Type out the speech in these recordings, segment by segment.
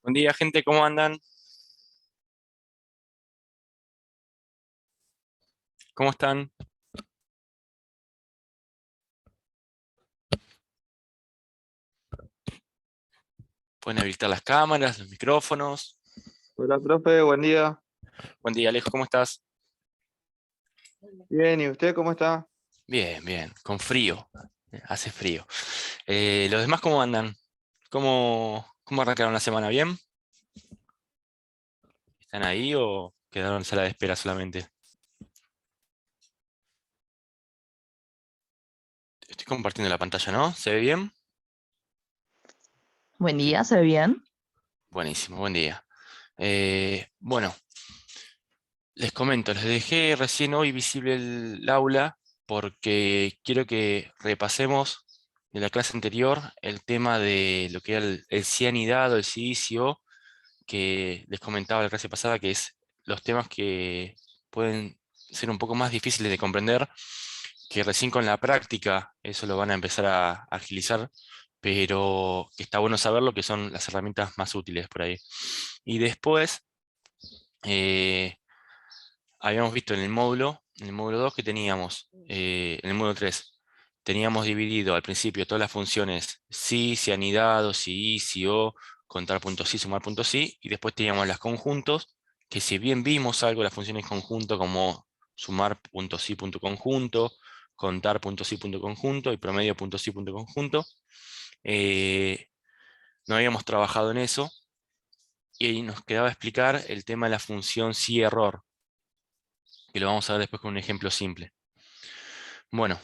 Buen día, gente, ¿cómo andan? ¿Cómo están? Pueden habilitar las cámaras, los micrófonos. Hola, profe, buen día. Buen día, Alejo, ¿cómo estás? Bien, ¿y usted cómo está? Bien, bien, con frío. Hace frío. ¿Los demás cómo andan? ¿Cómo arrancaron la semana? ¿Bien? ¿Están ahí o quedaron en sala de espera solamente? Estoy compartiendo la pantalla, ¿no? ¿Se ve bien? Buen día, ¿se ve bien? Buenísimo, buen día. Bueno, les comento, les dejé recién hoy visible el aula porque quiero que repasemos de la clase anterior el tema de lo que era el cianidado, el silicio, que les comentaba la clase pasada, que es los temas que pueden ser un poco más difíciles de comprender, que recién con la práctica eso lo van a empezar a agilizar, pero que está bueno saber lo que son las herramientas más útiles por ahí. Y después, eh, habíamos visto en el módulo 2 que teníamos, en el módulo 3 teníamos dividido al principio todas las funciones si, si anidado, si, si o, contar punto si, sumar punto si, y después teníamos las conjuntos, que si bien vimos algo de las funciones conjunto como sumar punto si, punto conjunto, contar punto si, punto conjunto y promedio punto si, punto conjunto, eh, no habíamos trabajado en eso y ahí nos quedaba explicar el tema de la función si error, que lo vamos a ver después con un ejemplo simple. Bueno,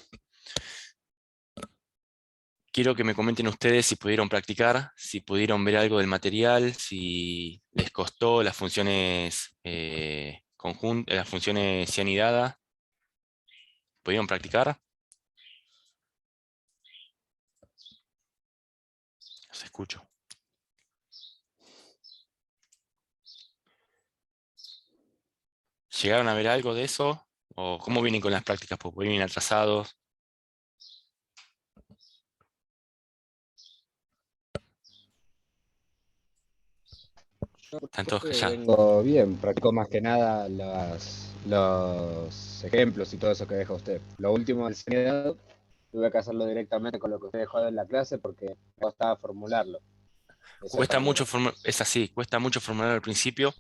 quiero que me comenten ustedes si pudieron practicar, si pudieron ver algo del material, si les costó las funciones conjuntas, las funciones cianidadas. ¿Pudieron practicar? Los escucho. ¿Llegaron a ver algo de eso? ¿O cómo vienen con las prácticas? Porque vienen atrasados. Yo, por Están todos suerte, callados. vengo bien, practico más que nada los ejemplos y todo eso que deja usted. Lo último del sanidad tuve que hacerlo directamente con lo que usted dejó en la clase porque me costaba formularlo. Eso Cuesta también. mucho, es así, cuesta mucho formular al principio.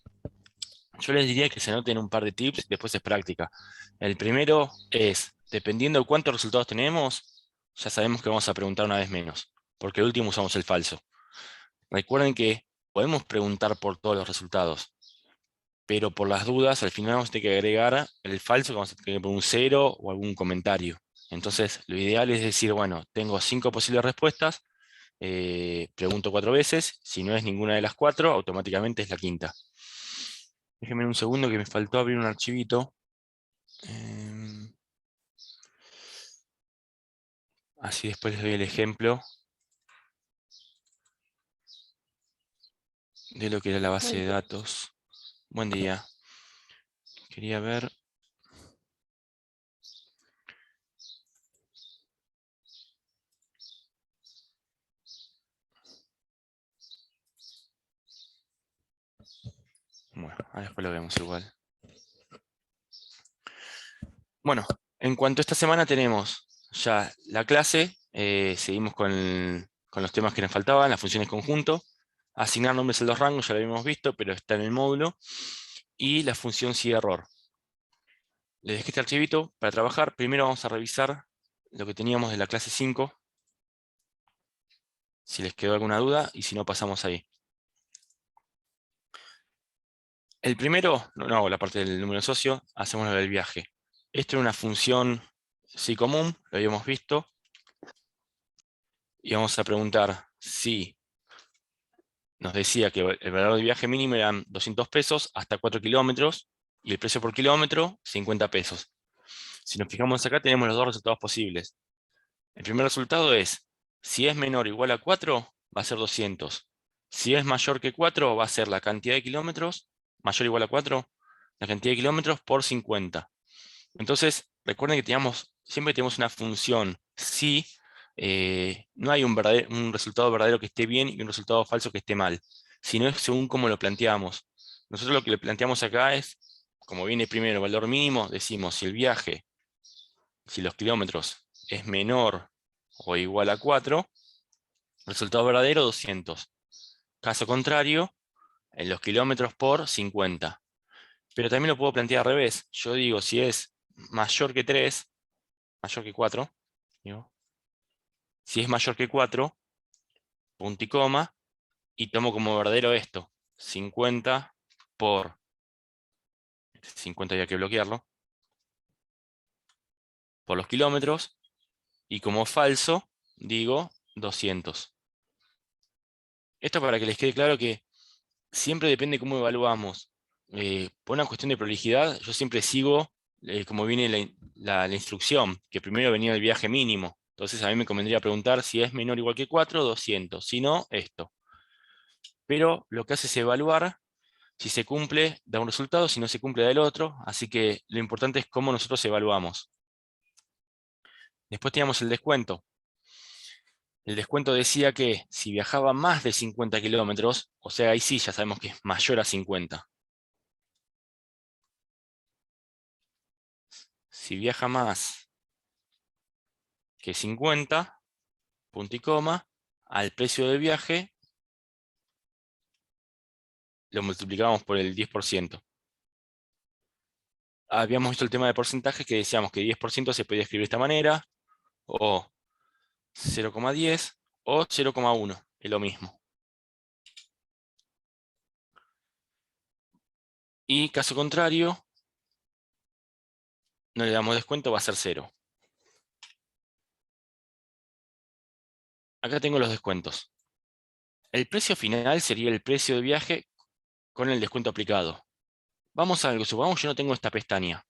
Yo les diría que se anoten un par de tips, después es práctica. El primero es, dependiendo de cuántos resultados tenemos, ya sabemos que vamos a preguntar una vez menos, porque el último usamos el falso. Recuerden que podemos preguntar por todos los resultados, pero por las dudas, al final vamos a tener que agregar el falso, que vamos a tener que poner un cero o algún comentario. Entonces, lo ideal es decir, bueno, tengo 5 posibles respuestas, pregunto 4 veces, si no es ninguna de las 4, automáticamente es la quinta. Déjenme un segundo que me faltó abrir un archivito. Em, Así después les doy el ejemplo de lo que era la base de datos. Buen día. Quería ver. Bueno, ahora después lo vemos igual. Bueno, en cuanto a esta semana tenemos ya la clase, seguimos con los temas que nos faltaban, las funciones conjunto, asignar nombres a los rangos, ya lo habíamos visto, pero está en el módulo, y la función si error. Les dejé este archivito para trabajar. Primero vamos a revisar lo que teníamos de la clase 5, si les quedó alguna duda, y si no pasamos ahí. El primero, no hago la parte del número socio, hacemos lo del viaje. Esto es una función sí común, lo habíamos visto, y vamos a preguntar si nos decía que el valor de viaje mínimo eran 200 pesos hasta 4 kilómetros, y el precio por kilómetro, 50 pesos. Si nos fijamos acá, tenemos los dos resultados posibles. El primer resultado es, si es menor o igual a 4, va a ser 200. Si es mayor que 4, va a ser la cantidad de kilómetros, mayor o igual a 4, la cantidad de kilómetros por 50. Entonces, recuerden que siempre tenemos una función si, no hay un resultado verdadero que esté bien y un resultado falso que esté mal. sino es según cómo lo planteamos. Nosotros lo que le planteamos acá es, como viene primero el valor mínimo, decimos si el viaje, si los kilómetros es menor o igual a 4, resultado verdadero 200. Caso contrario, en los kilómetros por 50. Pero también lo puedo plantear al revés. Yo digo, si es mayor que 3, mayor que 4, digo, si es mayor que 4, punto y coma, y tomo como verdadero esto, 50 por 50 había que bloquearlo, por los kilómetros, y como falso, digo 200. Esto para que les quede claro que siempre depende cómo evaluamos. Por una cuestión de prolijidad, yo siempre sigo como viene la instrucción, que primero venía el viaje mínimo. Entonces a mí me convendría preguntar si es menor o igual que 4, 200. Si no, esto. Pero lo que hace es evaluar. Si se cumple, da un resultado, si no se cumple, da el otro. Así que lo importante es cómo nosotros evaluamos. Después teníamos el descuento. El descuento decía que si viajaba más de 50 kilómetros, o sea, ahí sí ya sabemos que es mayor a 50. Si viaja más que 50, punto y coma, al precio del viaje lo multiplicamos por el 10%. Habíamos visto el tema de porcentajes que decíamos que 10% se podía escribir de esta manera, o 0,10 o 0,1, es lo mismo. Y caso contrario, no le damos descuento, va a ser 0. Acá tengo los descuentos. El precio final sería el precio de viaje con el descuento aplicado. Vamos a algo, supongamos yo no tengo esta pestaña.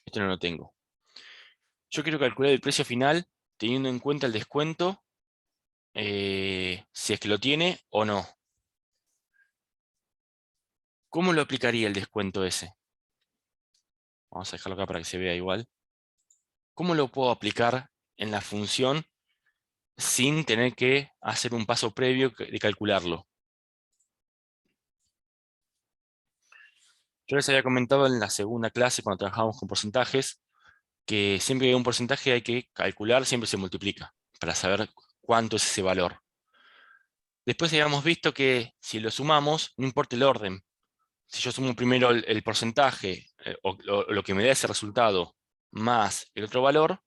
Esto no lo tengo. Yo quiero calcular el precio final teniendo en cuenta el descuento, si es que lo tiene o no. ¿Cómo lo aplicaría el descuento ese? Vamos a dejarlo acá para que se vea igual. ¿Cómo lo puedo aplicar en la función sin tener que hacer un paso previo de calcularlo? Yo les había comentado en la segunda clase, cuando trabajábamos con porcentajes, que siempre que hay un porcentaje hay que calcular, siempre se multiplica, para saber cuánto es ese valor. Después habíamos visto que si lo sumamos, no importa el orden. Si yo sumo primero el porcentaje, o lo que me da ese resultado, más el otro valor,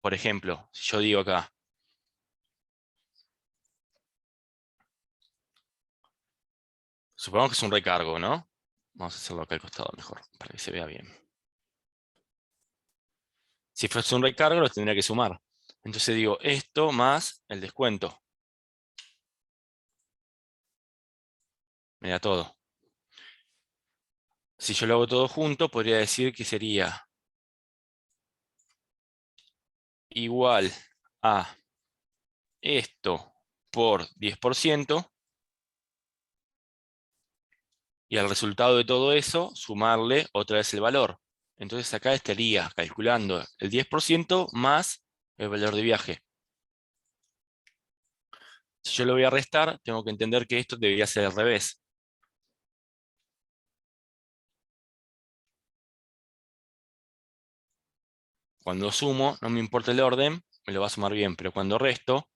por ejemplo, si yo digo acá, supongamos que es un recargo, ¿no? Vamos a hacerlo acá al costado mejor, para que se vea bien. Si fuese un recargo, lo tendría que sumar. Entonces digo, esto más el descuento. Me da todo. Si yo lo hago todo junto, podría decir que sería igual a esto por 10%, y al resultado de todo eso, sumarle otra vez el valor. Entonces acá estaría calculando el 10% más el valor de viaje. Si yo lo voy a restar, tengo que entender que esto debería ser al revés. Cuando sumo, no me importa el orden, me lo va a sumar bien, pero cuando resto,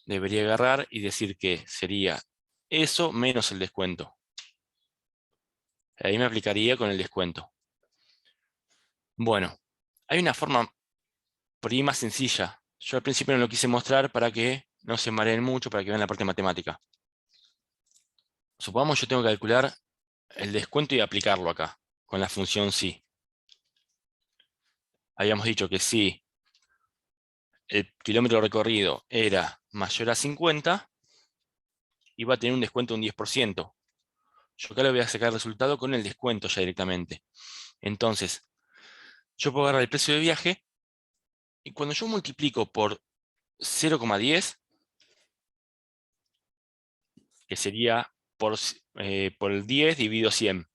debería agarrar y decir que sería eso menos el descuento. Ahí me aplicaría con el descuento. Bueno, hay una forma por ahí más sencilla. Yo al principio no lo quise mostrar para que no se mareen mucho, para que vean la parte matemática. Supongamos yo tengo que calcular el descuento y aplicarlo acá, con la función si. Habíamos dicho que si el kilómetro recorrido era mayor a 50, iba a tener un descuento de un 10%. Yo acá le voy a sacar el resultado con el descuento ya directamente. Entonces, yo puedo agarrar el precio de viaje, y cuando yo multiplico por 0,10, que sería por el 10 dividido 100.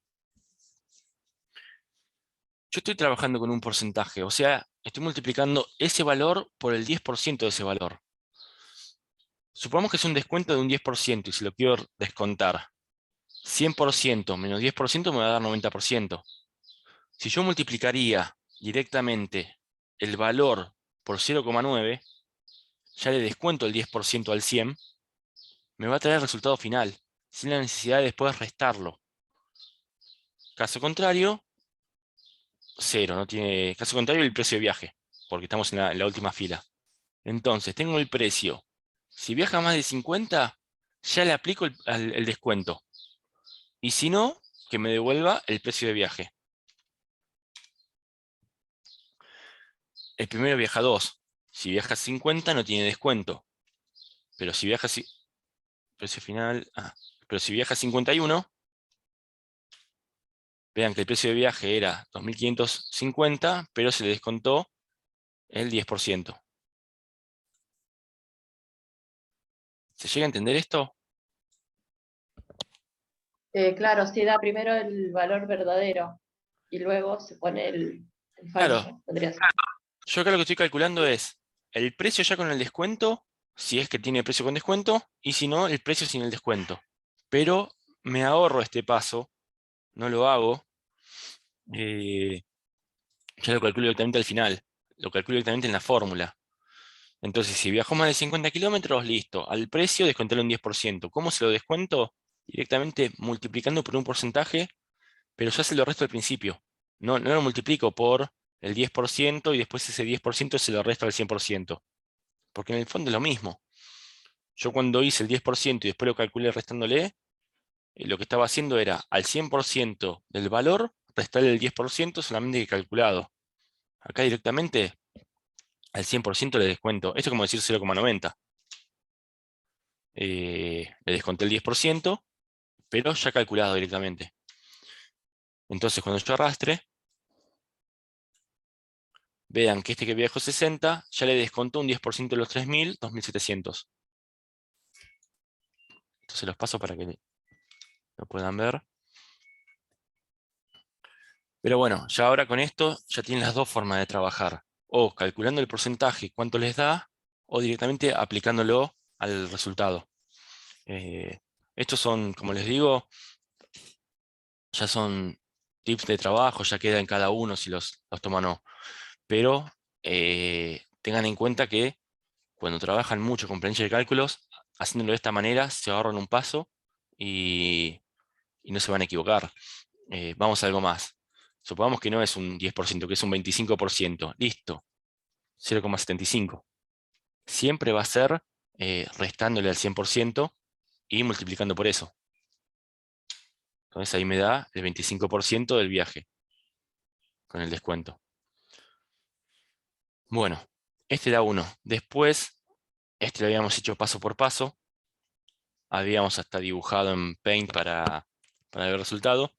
Yo estoy trabajando con un porcentaje, o sea, estoy multiplicando ese valor por el 10% de ese valor. Supongamos que es un descuento de un 10% y si lo quiero descontar 100% menos 10% me va a dar 90%. Si yo multiplicaría directamente el valor por 0,9, ya le descuento el 10% al 100, me va a traer el resultado final, sin la necesidad de después restarlo. Caso contrario, cero, no tiene. Caso contrario, el precio de viaje, porque estamos en la última fila. Entonces, tengo el precio. Si viaja más de 50, ya le aplico el descuento. Y si no, que me devuelva el precio de viaje. El primero viaja 2. Si viaja 50, no tiene descuento. Pero si viaja. Precio final. Pero si viaja 51, vean que el precio de viaje era 2.550, pero se le descontó el 10%. ¿Se llega a entender esto? Claro, sí da primero el valor verdadero y luego se pone el Claro, falso. Podría ser. yo acá lo que estoy calculando es el precio ya con el descuento, si es que tiene precio con descuento, y si no, el precio sin el descuento. Pero me ahorro este paso, no lo hago, ya lo calculo directamente al final, lo calculo directamente en la fórmula. Entonces, si viajo más de 50 kilómetros, listo, al precio descontarle un 10%. ¿Cómo se lo descuento? Directamente multiplicando por un porcentaje, pero ya se lo resto al principio. No lo multiplico por el 10% y después ese 10% se lo resto al 100%. Porque en el fondo es lo mismo. Yo cuando hice el 10% y después lo calculé restándole, lo que estaba haciendo era al 100% del valor, restarle el 10% solamente que calculado. Acá directamente al 100% le descuento. Esto es como decir 0,90. Le desconté el 10%, pero ya calculado directamente. Entonces cuando yo arrastre, vean que este que viajó 60, ya le descontó un 10% de los 3.000, 2.700. Entonces los paso para que lo puedan ver. Pero bueno, ya ahora con esto ya tienen las dos formas de trabajar. O calculando el porcentaje, cuánto les da, o directamente aplicándolo al resultado. Estos son, como les digo, ya son tips de trabajo, ya queda en cada uno si los toman o no. Pero tengan en cuenta que cuando trabajan mucho con planillas de cálculos, haciéndolo de esta manera, se ahorran un paso y no se van a equivocar. Vamos a algo más. Supongamos que no es un 10%, que es un 25%. Listo, 0,75. Siempre va a ser restándole al 100% y multiplicando por eso. Entonces ahí me da el 25% del viaje con el descuento. Bueno, este da 1. Después, este lo habíamos hecho paso por paso. Habíamos hasta dibujado en Paint para ver el resultado.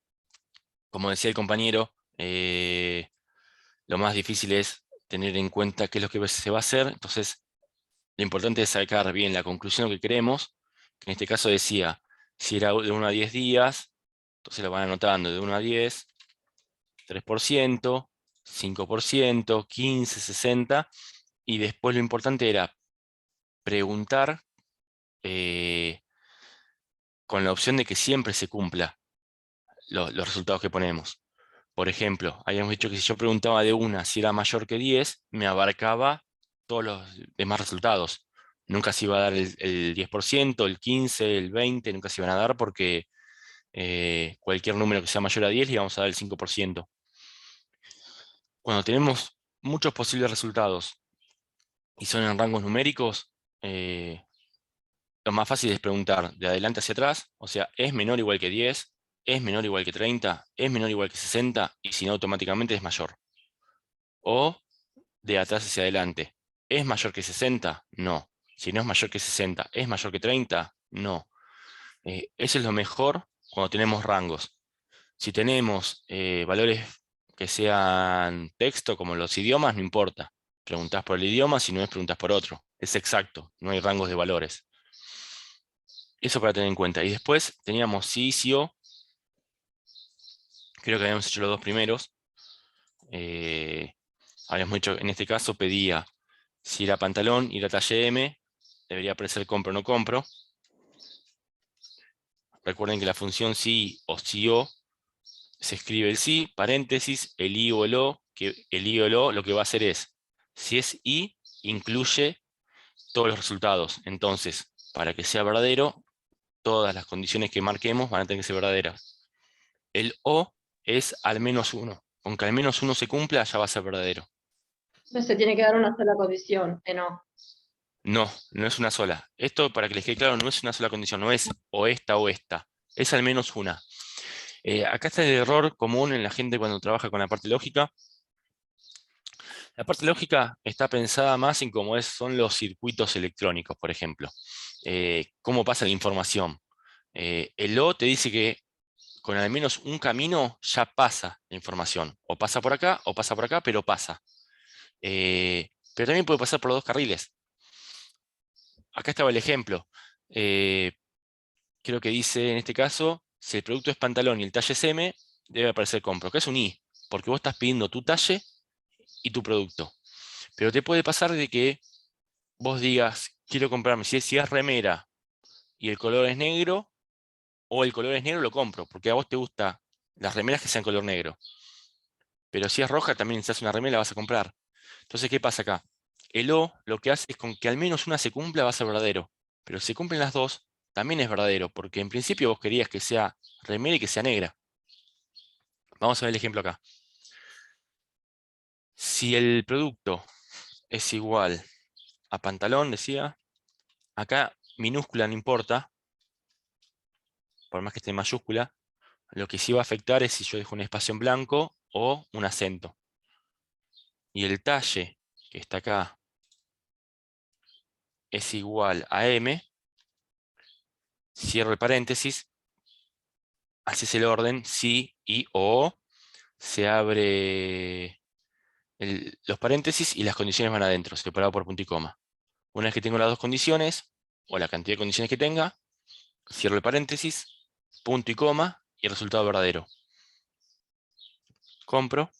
Como decía el compañero, lo más difícil es tener en cuenta qué es lo que se va a hacer. Entonces, lo importante es sacar bien la conclusión que queremos, que en este caso decía, si era de 1 a 10 días, entonces lo van anotando de 1 a 10, 3%, 5%, 15, 60, y después lo importante era preguntar con la opción de que siempre se cumpla los resultados que ponemos. Por ejemplo, habíamos dicho que si yo preguntaba de una si era mayor que 10, me abarcaba todos los demás resultados. Nunca se iba a dar el 10%, el 15%, el 20%, nunca se iban a dar porque cualquier número que sea mayor a 10 le íbamos a dar el 5%. Cuando tenemos muchos posibles resultados y son en rangos numéricos, lo más fácil es preguntar de adelante hacia atrás, o sea, ¿es menor o igual que 10? ¿Es menor o igual que 30? ¿Es menor o igual que 60? Y si no, automáticamente es mayor. O de atrás hacia adelante. ¿Es mayor que 60? No. Si no es mayor que 60, ¿es mayor que 30? No. Eso es lo mejor cuando tenemos rangos. Si tenemos valores que sean texto, como los idiomas, no importa. Preguntás por el idioma, si no es, preguntás por otro. Es exacto, no hay rangos de valores. Eso para tener en cuenta. Y después teníamos sí o. Creo que habíamos hecho los dos primeros. Habíamos hecho, en este caso pedía si era pantalón y la talla M, debería aparecer compro o no compro. Recuerden que la función sí o sí o se escribe el sí, paréntesis, el i o el o, que el i o el o lo que va a hacer es, si es i, incluye todos los resultados. Entonces, para que sea verdadero, todas las condiciones que marquemos van a tener que ser verdaderas. El o es al menos 1. Con que al menos 1 se cumpla, ya va a ser verdadero. Entonces se tiene que dar una sola condición, no. No, no es una sola. Esto, para que les quede claro, no es una sola condición, no es o esta, es al menos una. Acá está el error común en la gente cuando trabaja con la parte lógica. La parte lógica está pensada más en cómo son los circuitos electrónicos, por ejemplo. Cómo pasa la información. El O te dice que con al menos un camino ya pasa la información. O pasa por acá, pero pasa. Pero también puede pasar por los dos carriles. Acá estaba el ejemplo. Creo que dice en este caso, si el producto es pantalón y el talle es M, debe aparecer compro. Acá es un I, porque vos estás pidiendo tu talle y tu producto. Pero te puede pasar de que vos digas, quiero comprarme, si es remera y el color es negro, o el color es negro, lo compro, porque a vos te gustan las remeras que sean color negro. Pero si es roja, también si haces una remera, la vas a comprar. Entonces, ¿qué pasa acá? El O lo que hace es con que al menos una se cumpla, va a ser verdadero. Pero si se cumplen las dos, también es verdadero, porque en principio vos querías que sea remera y que sea negra. Vamos a ver el ejemplo acá. Si el producto es igual a pantalón, decía, acá minúscula no importa, por más que esté en mayúscula, lo que sí va a afectar es si yo dejo un espacio en blanco o un acento. Y el talle, que está acá, es igual a M, cierro el paréntesis, haces el orden, sí y o, se abre los paréntesis y las condiciones van adentro, separado por punto y coma. Una vez que tengo las dos condiciones, o la cantidad de condiciones que tenga, cierro el paréntesis, punto y coma, y el resultado verdadero. Compro.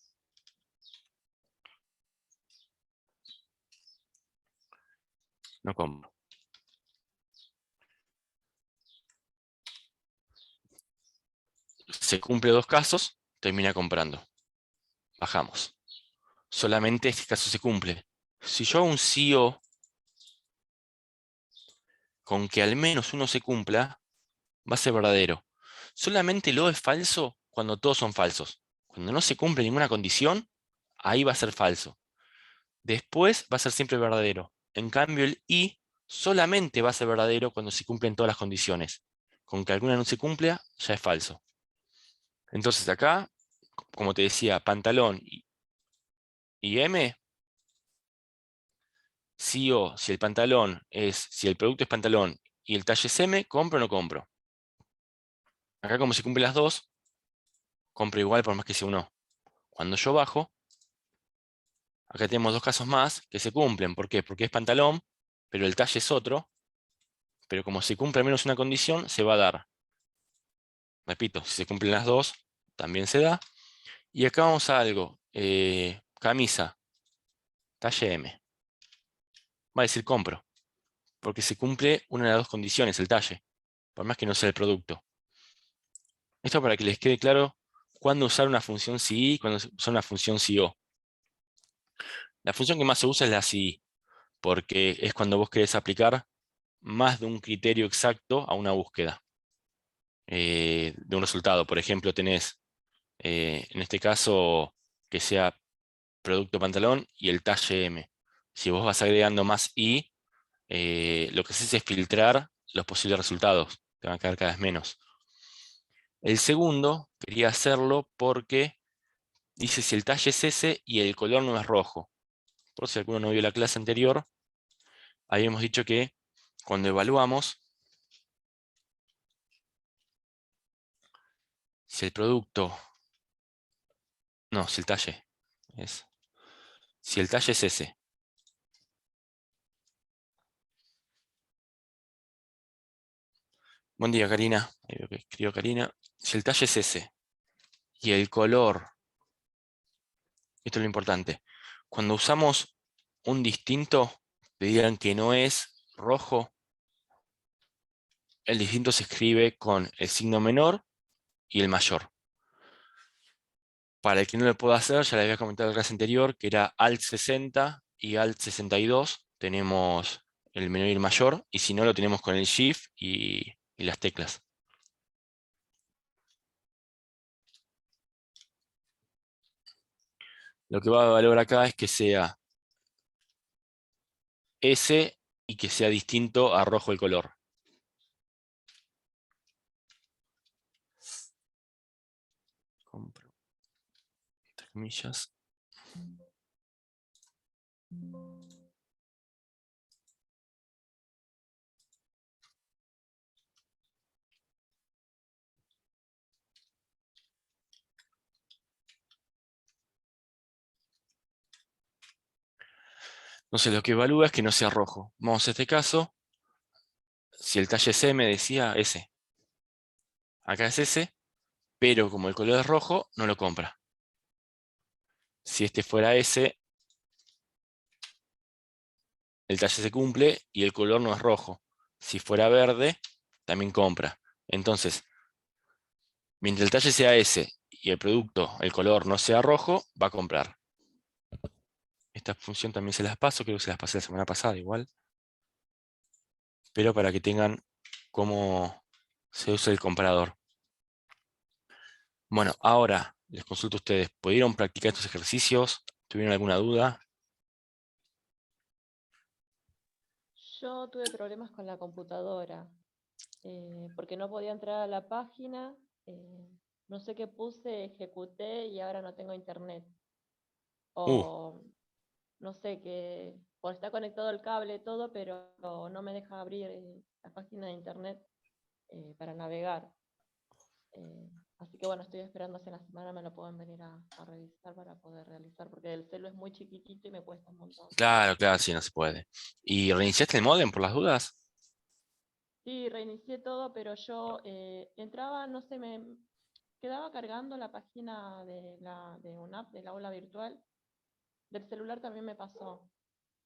No compro. Se cumple dos casos, termina comprando. Bajamos. Solamente este caso se cumple. Si yo hago un sí o con que al menos uno se cumpla, va a ser verdadero. Solamente lo es falso cuando todos son falsos. Cuando no se cumple ninguna condición, ahí va a ser falso. Después va a ser siempre verdadero. En cambio, el y solamente va a ser verdadero cuando se cumplen todas las condiciones. Con que alguna no se cumpla, ya es falso. Entonces acá, como te decía, pantalón y M, sí o si el pantalón si el producto es pantalón y el talle es M, compro o no compro. Acá como se cumplen las dos, compro igual por más que sea uno. Cuando yo bajo, acá tenemos dos casos más que se cumplen. ¿Por qué? Porque es pantalón, pero el talle es otro. Pero como se cumple al menos una condición, se va a dar. Repito, si se cumplen las dos, también se da. Y acá vamos a algo. Camisa, talle M. Va a decir compro, porque se cumple una de las dos condiciones, el talle, por más que no sea el producto. Esto para que les quede claro cuándo usar una función si y cuándo usar una función si o. La función que más se usa es la si, porque es cuando vos querés aplicar más de un criterio exacto a una búsqueda de un resultado. Por ejemplo, tenés, en este caso, que sea producto pantalón y el talle M. Si vos vas agregando más i, lo que haces es filtrar los posibles resultados. Te van a quedar cada vez menos. El segundo, quería hacerlo porque dice si el talle es ese y el color no es rojo. Por si alguno no vio la clase anterior, habíamos dicho que cuando evaluamos, si el producto, no, si el talle si el talle es ese, buen día Karina, ahí veo que escribió Karina, si el talle es ese y el color, esto es lo importante, cuando usamos un distinto, te digan que no es rojo, el distinto se escribe con el signo menor y el mayor. Para el que no lo pueda hacer, ya les había comentado en la clase anterior, que era Alt 60 y Alt 62. Tenemos el menor y el mayor, y si no, lo tenemos con el Shift y las teclas. Lo que va a valorar acá es que sea S y que sea distinto a rojo el color. Compro, entre comillas. Entonces lo que evalúa es que no sea rojo. Vamos a este caso. Si el talle C me decía S. Acá es S, pero como el color es rojo, no lo compra. Si este fuera S, el talle se cumple y el color no es rojo. Si fuera verde, también compra. Entonces, mientras el talle sea S y el producto, el color no sea rojo, va a comprar. Esta función también se las paso, creo que se las pasé la semana pasada igual. Pero para que tengan cómo se usa el comparador. Bueno, ahora les consulto a ustedes. ¿Pudieron practicar estos ejercicios? ¿Tuvieron alguna duda? Yo tuve problemas con la computadora, porque no podía entrar a la página, no sé qué puse, ejecuté y ahora no tengo internet. Uh, O no sé, que por está conectado el cable todo, pero no me deja abrir la página de internet para navegar. Así que bueno, estoy esperando si en la semana me lo pueden venir a revisar para poder realizar, porque el celu es muy chiquitito y me cuesta un montón. claro, claro, sí, no se puede. ¿Y reiniciaste el módem por las dudas? Sí, reinicié todo, pero yo entraba, no sé, me quedaba cargando la página de una app, de la aula virtual. Del celular también me pasó.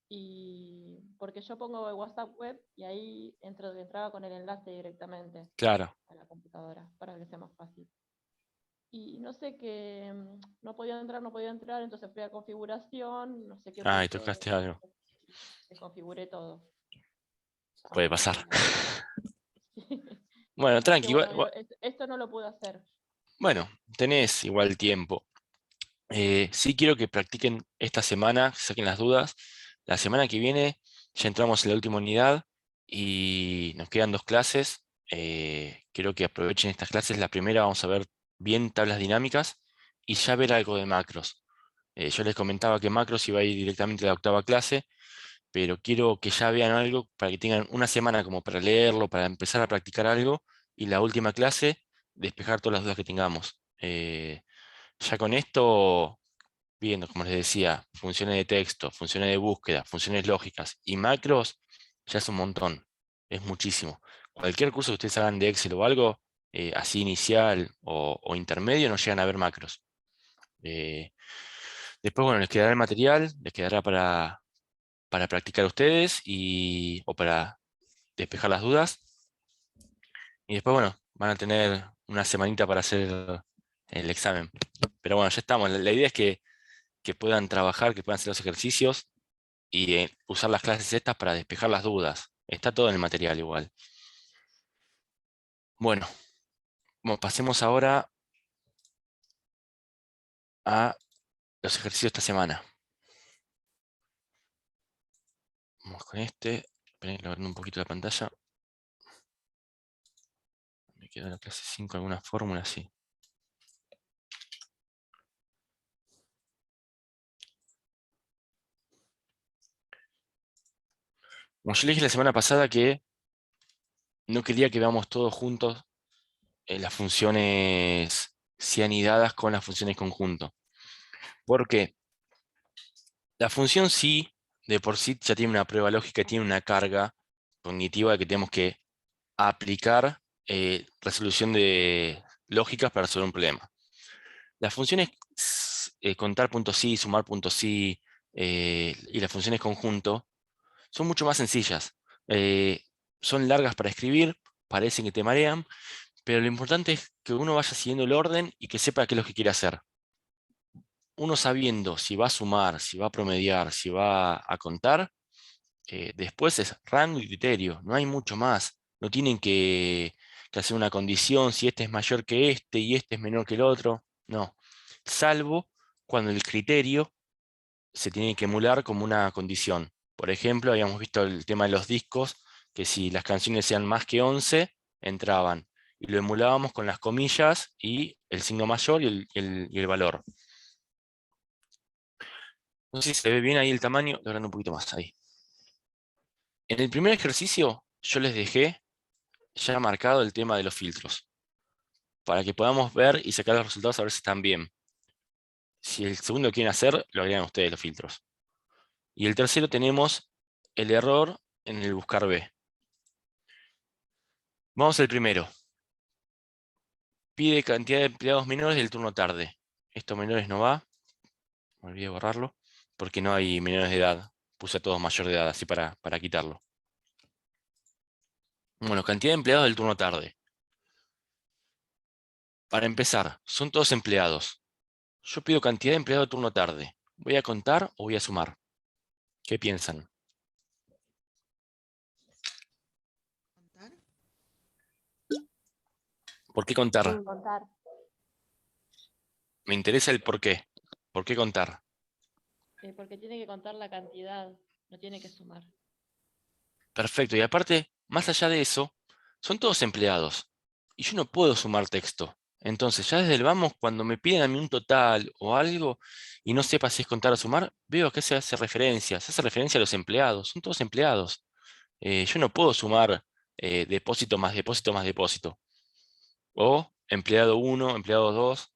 Y porque yo pongo el WhatsApp web y ahí entraba con el enlace directamente Claro. a la computadora para que sea más fácil. Y no sé qué, no podía entrar, no podía entrar, entonces fui a configuración, no sé qué Ah, y puse, tocaste algo. desconfiguré todo. Puede Así pasar. que, Bueno, así que tranqui. bueno, esto no lo pude hacer. Bueno, tenés igual tiempo. Sí quiero que practiquen esta semana, que saquen las dudas. La semana que viene ya entramos en la última unidad y nos quedan 2 clases. Quiero que aprovechen estas clases. La primera vamos a ver bien tablas dinámicas y ya ver algo de macros. Yo les comentaba que macros iba a ir directamente a la 8ª clase, pero quiero que ya vean algo para que tengan una semana como para leerlo, para empezar a practicar algo, y la última clase, despejar todas las dudas que tengamos. Ya con esto, viendo, como les decía, funciones de texto, funciones de búsqueda, funciones lógicas y macros, ya es un montón, es muchísimo. Cualquier curso que ustedes hagan de Excel o algo, así inicial o intermedio, no llegan a ver macros. Eh, Después, bueno, les quedará el material, les quedará para practicar ustedes o para despejar las dudas. Y después, bueno, van a tener una semanita para hacer el examen. Pero bueno, ya estamos. La idea es que puedan trabajar, que puedan hacer los ejercicios y usar las clases estas para despejar las dudas. Está todo en el material igual. Bueno, pasemos ahora a los ejercicios de esta semana. Vamos con este. Esperen, logrando un poquito la pantalla. Me queda en la clase 5 alguna fórmula, sí. Como yo le dije la semana pasada que no quería que veamos todos juntos las funciones cianidadas con las funciones conjunto. Porque la función sí, de por sí, ya tiene una prueba lógica, tiene una carga cognitiva de que tenemos que aplicar resolución de lógicas para resolver un problema. Las funciones contar puntos sí, sumar puntos sí, y las funciones conjunto son mucho más sencillas. Son largas para escribir, parecen que te marean, pero lo importante es que uno vaya siguiendo el orden y que sepa qué es lo que quiere hacer. Uno sabiendo si va a sumar, si va a promediar, si va a contar, después es rango y criterio, no hay mucho más. No tienen que hacer una condición si este es mayor que este y este es menor que el otro. No, salvo cuando el criterio se tiene que emular como una condición. Por ejemplo, habíamos visto el tema de los discos, que si las canciones sean más que 11, entraban. Y lo emulábamos con las comillas y el signo mayor y el valor. No sé si se ve bien ahí el tamaño, lo agrando un poquito más ahí. En el primer ejercicio yo les dejé ya marcado el tema de los filtros, para que podamos ver y sacar los resultados a ver si están bien. Si el segundo lo quieren hacer, lo agregan ustedes los filtros. Y el tercero tenemos el error en el buscar B. Vamos al primero. Pide cantidad de empleados menores del turno tarde. Esto menores no va. Me olvidé de borrarlo. Porque no hay menores de edad. Puse a todos mayor de edad, así para quitarlo. Bueno, cantidad de empleados del turno tarde. Para empezar, son todos empleados. Yo pido cantidad de empleados del turno tarde. ¿Voy a contar o voy a sumar? ¿Qué piensan? ¿Contar? ¿Por qué contar? Contar. Me interesa el por qué. ¿Por qué contar? Porque tiene que contar la cantidad, no tiene que sumar. Perfecto. Y aparte, más allá de eso, son todos empleados. Y yo no puedo sumar texto. Entonces, ya desde el vamos, cuando me piden a mí un total o algo y no sepa si es contar o sumar, veo que se hace referencia. Se hace referencia a los empleados. Son todos empleados. Yo no puedo sumar depósito más depósito más depósito. O empleado 1, empleado 2.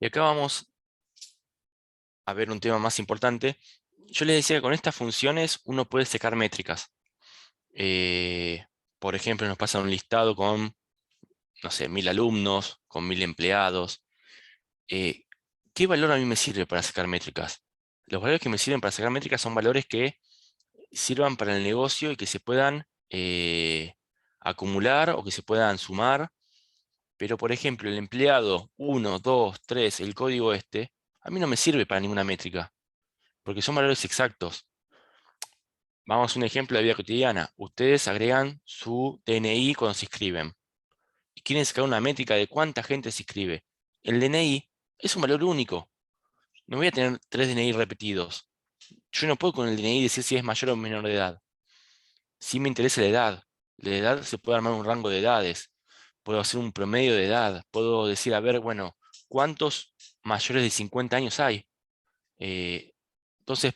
Y acá vamos a ver un tema más importante. Yo les decía que con estas funciones uno puede sacar métricas. Eh, por ejemplo, nos pasan un listado con, no sé, 1000 alumnos, con 1000 empleados. ¿Qué valor a mí me sirve para sacar métricas? Los valores que me sirven para sacar métricas son valores que sirvan para el negocio y que se puedan acumular o que se puedan sumar. Pero, por ejemplo, el empleado 1, 2, 3, el código este, a mí no me sirve para ninguna métrica, porque son valores exactos. Vamos a un ejemplo de vida cotidiana. Ustedes agregan su DNI cuando se inscriben. Y quieren sacar una métrica de cuánta gente se inscribe. El DNI es un valor único. No voy a tener 3 DNI repetidos. Yo no puedo con el DNI decir si es mayor o menor de edad. Sí me interesa la edad. La edad se puede armar un rango de edades. Puedo hacer un promedio de edad. Puedo decir, a ver, bueno, ¿cuántos mayores de 50 años hay? Entonces,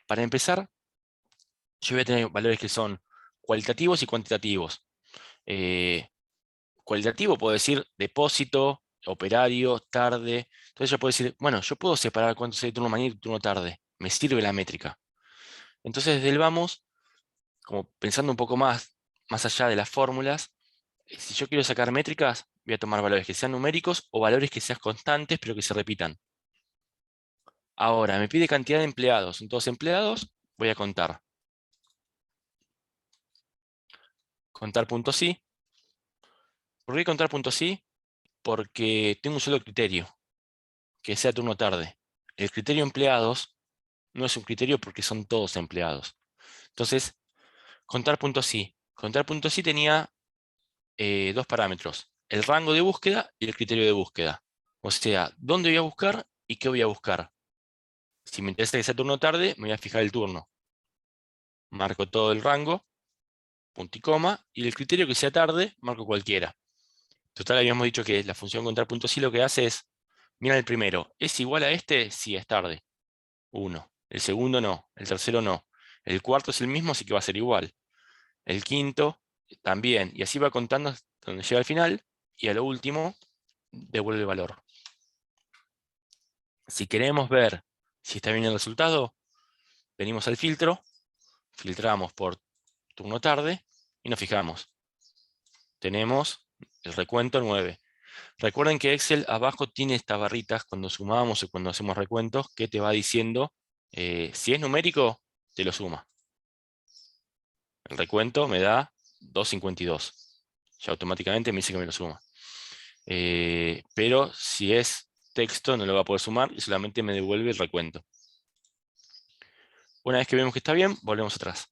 para empezar, yo voy a tener valores que son cualitativos y cuantitativos. Cualitativo puedo decir depósito, operario, tarde. Entonces yo puedo decir, bueno, yo puedo separar cuánto es el turno mañana y el turno tarde. Me sirve la métrica. Entonces desde el vamos, como pensando un poco más allá de las fórmulas, si yo quiero sacar métricas, voy a tomar valores que sean numéricos o valores que sean constantes pero que se repitan. Ahora, me pide cantidad de empleados. Son todos empleados, voy a contar. Contar punto sí. ¿Por qué contar punto sí? Porque tengo un solo criterio, que sea turno tarde. El criterio empleados no es un criterio porque son todos empleados. Entonces, contar punto sí. Contar punto sí tenía dos parámetros, el rango de búsqueda y el criterio de búsqueda. O sea, dónde voy a buscar y qué voy a buscar. Si me interesa que sea turno tarde, me voy a fijar el turno. Marco todo el rango, punto y coma, y el criterio que sea tarde, marco cualquiera. Total, habíamos dicho que la función contar punto sí lo que hace es, mira el primero, ¿es igual a este? Sí, es tarde. 1. El segundo no, el tercero no. El cuarto es el mismo, así que va a ser igual. El quinto también, y así va contando hasta donde llega al final, y a lo último devuelve el valor. Si queremos ver si está bien el resultado, venimos al filtro, filtramos por turno tarde y nos fijamos. Tenemos el recuento 9. Recuerden que Excel abajo tiene estas barritas cuando sumamos o cuando hacemos recuentos que te va diciendo si es numérico, te lo suma. El recuento me da 252. Ya automáticamente me dice que me lo suma. Pero si es texto no lo va a poder sumar y solamente me devuelve el recuento. Una vez que vemos que está bien, volvemos atrás.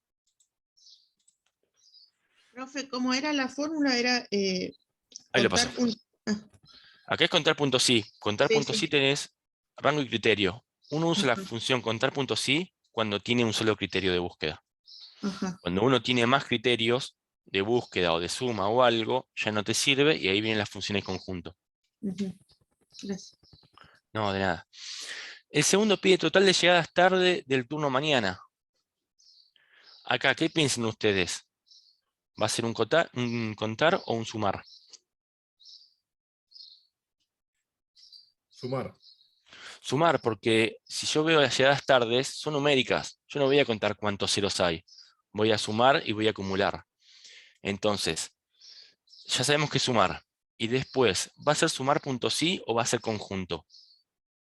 Profe, ¿cómo era la fórmula? Era Ahí lo pasó. contar un... Ah, Acá es contar puntos sí. Contar sí, puntos sí sí. tenés rango y criterio. Uno usa la Ajá, función contar puntos sí cuando tiene un solo criterio de búsqueda. ajá. Cuando uno tiene más criterios de búsqueda o de suma o algo, ya no te sirve y ahí vienen las funciones conjunto. Ujú. Gracias. No, de nada. El segundo pide total de llegadas tarde del turno mañana. Acá, ¿qué piensan ustedes? ¿Va a ser un contar o un sumar? Sumar. Sumar, porque si yo veo las llegadas tardes, son numéricas. Yo no voy a contar cuántos ceros hay. Voy a sumar y voy a acumular. Entonces, ya sabemos que es sumar. Y después, ¿va a ser sumar punto sí o va a ser conjunto?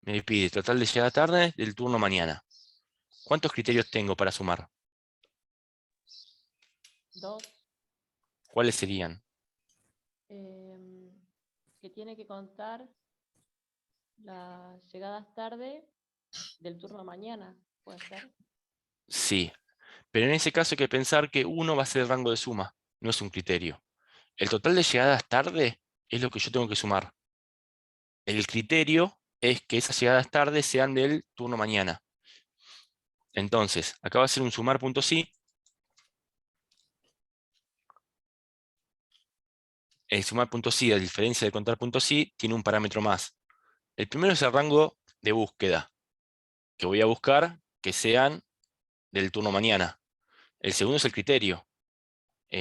Me pide total de llegada tarde del turno mañana. ¿Cuántos criterios tengo para sumar? 2. ¿Cuáles serían? Que tiene que contar las llegadas tarde del turno mañana, ¿puede ser? Sí, pero en ese caso hay que pensar que 1 va a ser el rango de suma, no es un criterio. El total de llegadas tarde es lo que yo tengo que sumar. El criterio es que esas llegadas tarde sean del turno mañana. Entonces, acá va a ser un sumar punto sí. El sumar punto sí, a diferencia de contar punto sí, tiene un parámetro más. El primero es el rango de búsqueda, que voy a buscar que sean del turno mañana. El segundo es el criterio,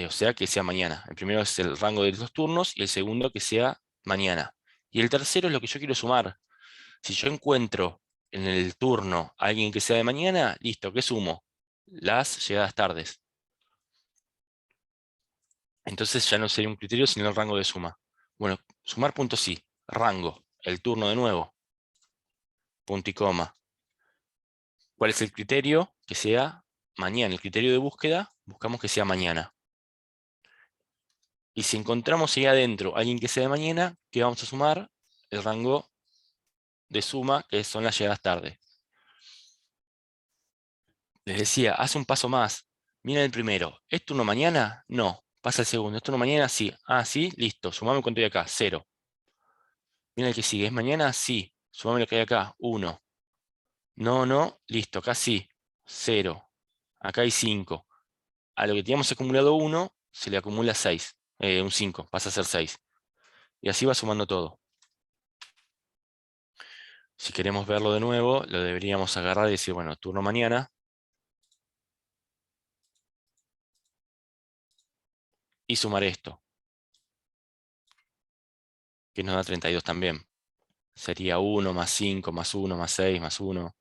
o sea que sea mañana. El primero es el rango de los turnos y el segundo que sea mañana. Y el tercero es lo que yo quiero sumar. Si yo encuentro en el turno a alguien que sea de mañana, listo, ¿qué sumo? Las llegadas tardes. Entonces ya no sería un criterio, sino el rango de suma. Bueno, sumar punto sí, rango, el turno de nuevo, punto y coma. ¿Cuál es el criterio? Que sea mañana. El criterio de búsqueda, buscamos que sea mañana. Y si encontramos ahí adentro a alguien que sea de mañana, ¿qué vamos a sumar? El rango de suma, que son las llegadas tarde. Les decía, hace un paso más. Mira el primero. ¿Es turno mañana? No. Pasa el segundo. ¿Es turno mañana? Sí. Ah, sí, listo. Sumame cuánto hay acá. 0. Mira el que sigue. ¿Es mañana? Sí. Sumame lo que hay acá. 1. No, no. Listo. Acá sí. 0. Acá hay 5. A lo que teníamos acumulado 1, se le acumula 6. Un 5. Pasa a ser 6. Y así va sumando todo. Si queremos verlo de nuevo, lo deberíamos agarrar y decir, bueno, turno mañana. Y sumar esto, que nos da 32 también. Sería 1 más 5 más 1 más 6 más 1.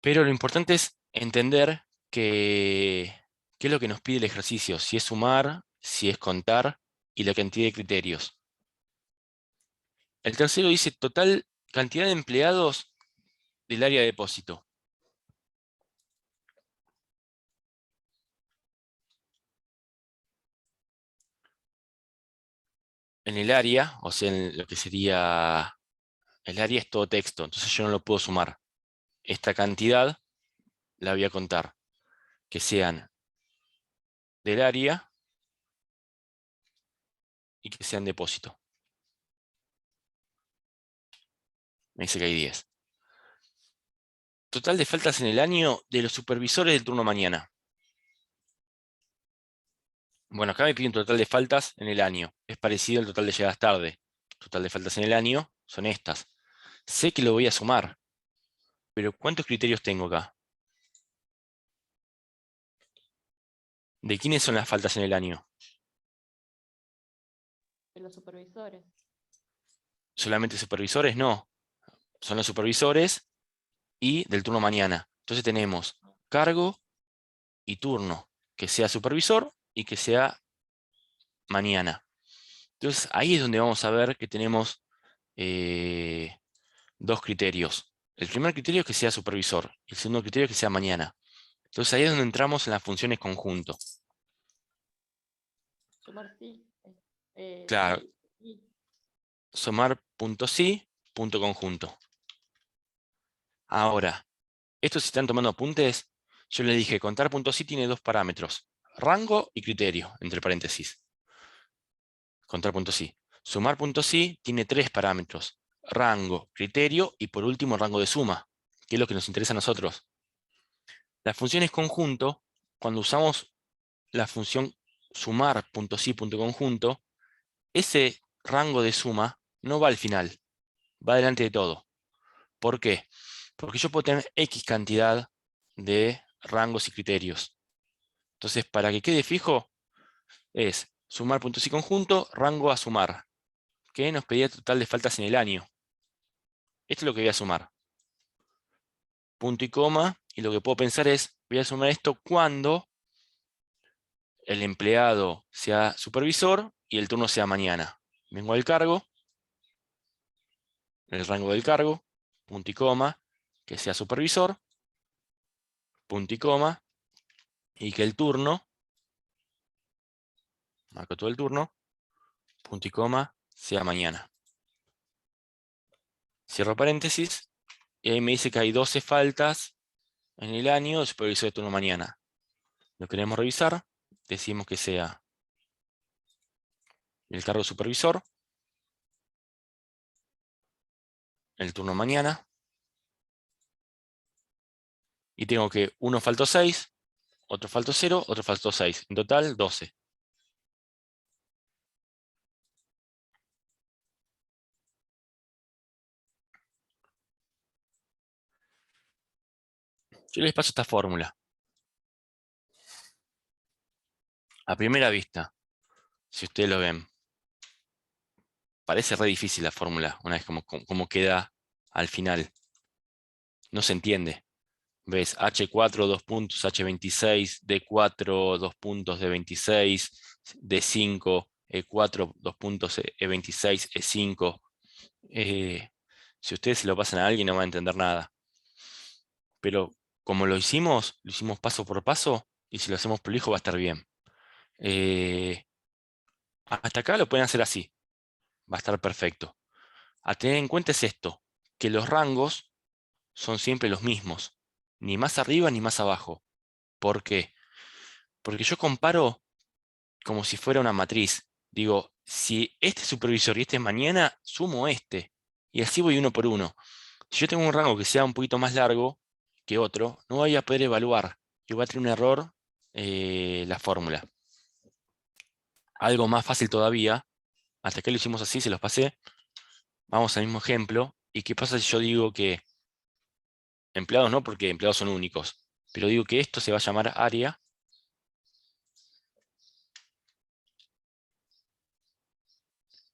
Pero lo importante es entender qué es lo que nos pide el ejercicio. Si es sumar, si es contar y la cantidad de criterios. El tercero dice total cantidad de empleados del área de depósito. En el área, o sea, en lo que sería el área es todo texto, entonces yo no lo puedo sumar. Esta cantidad la voy a contar, que sean del área y que sean depósito. Me dice que hay 10. Total de faltas en el año de los supervisores del turno mañana. Bueno, acá me pide un total de faltas en el año. Es parecido al total de llegadas tarde. Total de faltas en el año son estas. Sé que lo voy a sumar, pero ¿cuántos criterios tengo acá? ¿De quiénes son las faltas en el año? De los supervisores. ¿Solamente supervisores? No. Son los supervisores y del turno mañana. Entonces tenemos cargo y turno, que sea supervisor y que sea mañana. Entonces ahí es donde vamos a ver que tenemos dos criterios. El primer criterio es que sea supervisor y el segundo criterio es que sea mañana. Entonces ahí es donde entramos en las funciones conjunto. Sumar sí. Claro. Sí, sí. Sumar punto sí, punto conjunto. Ahora, estos si están tomando apuntes, yo les dije, contar punto sí tiene dos parámetros, rango y criterio, entre paréntesis. Contar punto sí. Sumar punto sí tiene tres parámetros, rango, criterio y por último rango de suma, que es lo que nos interesa a nosotros. Las funciones conjunto, cuando usamos la función sumar punto sí, punto conjunto, ese rango de suma no va al final, va delante de todo. ¿Por qué? Porque yo puedo tener X cantidad de rangos y criterios. Entonces, para que quede fijo, es sumar puntos y conjunto, rango a sumar, que nos pedía total de faltas en el año. Esto es lo que voy a sumar. Punto y coma, y lo que puedo pensar es, voy a sumar esto cuando el empleado sea supervisor y el turno sea mañana. Vengo al cargo, el rango del cargo, punto y coma, que sea supervisor, punto y coma, y que el turno, marco todo el turno, punto y coma, sea mañana. Cierro paréntesis, y ahí me dice que hay 12 faltas en el año de supervisor de turno mañana. Lo queremos revisar, decimos que sea el cargo supervisor, el turno mañana, y tengo que uno faltó 6, otro faltó 0, otro faltó 6. En total, 12. Yo les paso esta fórmula. A primera vista, si ustedes lo ven, parece re difícil la fórmula, una vez como queda al final. No se entiende. Ves H4, 2 puntos, H26, D4, 2 puntos, D26, D5, E4, 2 puntos, E26, E5. Si ustedes se lo pasan a alguien no va a entender nada. Pero como lo hicimos paso por paso, y si lo hacemos prolijo va a estar bien. Hasta acá lo pueden hacer así, va a estar perfecto. A tener en cuenta es esto, que los rangos son siempre los mismos, ni más arriba ni más abajo. ¿Por qué? Porque yo comparo como si fuera una matriz. Digo, si este es supervisor y este es mañana, sumo este. Y así voy uno por uno. Si yo tengo un rango que sea un poquito más largo que otro, no voy a poder evaluar. Y va a tener un error la fórmula. Algo más fácil todavía, hasta que lo hicimos así, se los pasé. Vamos al mismo ejemplo. ¿Y qué pasa si yo digo que empleados no, porque empleados son únicos, pero digo que esto se va a llamar área?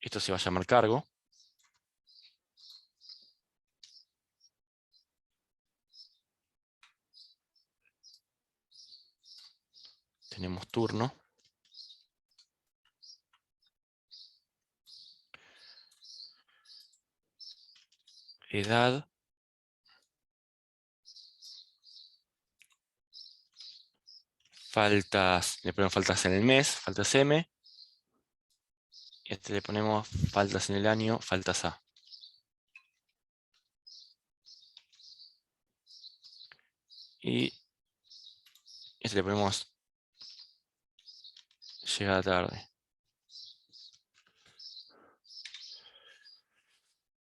Esto se va a llamar cargo. Tenemos turno. Edad. Faltas, le ponemos faltas en el mes, faltas M. Y este le ponemos faltas en el año, faltas A. Y este le ponemos llegada tarde.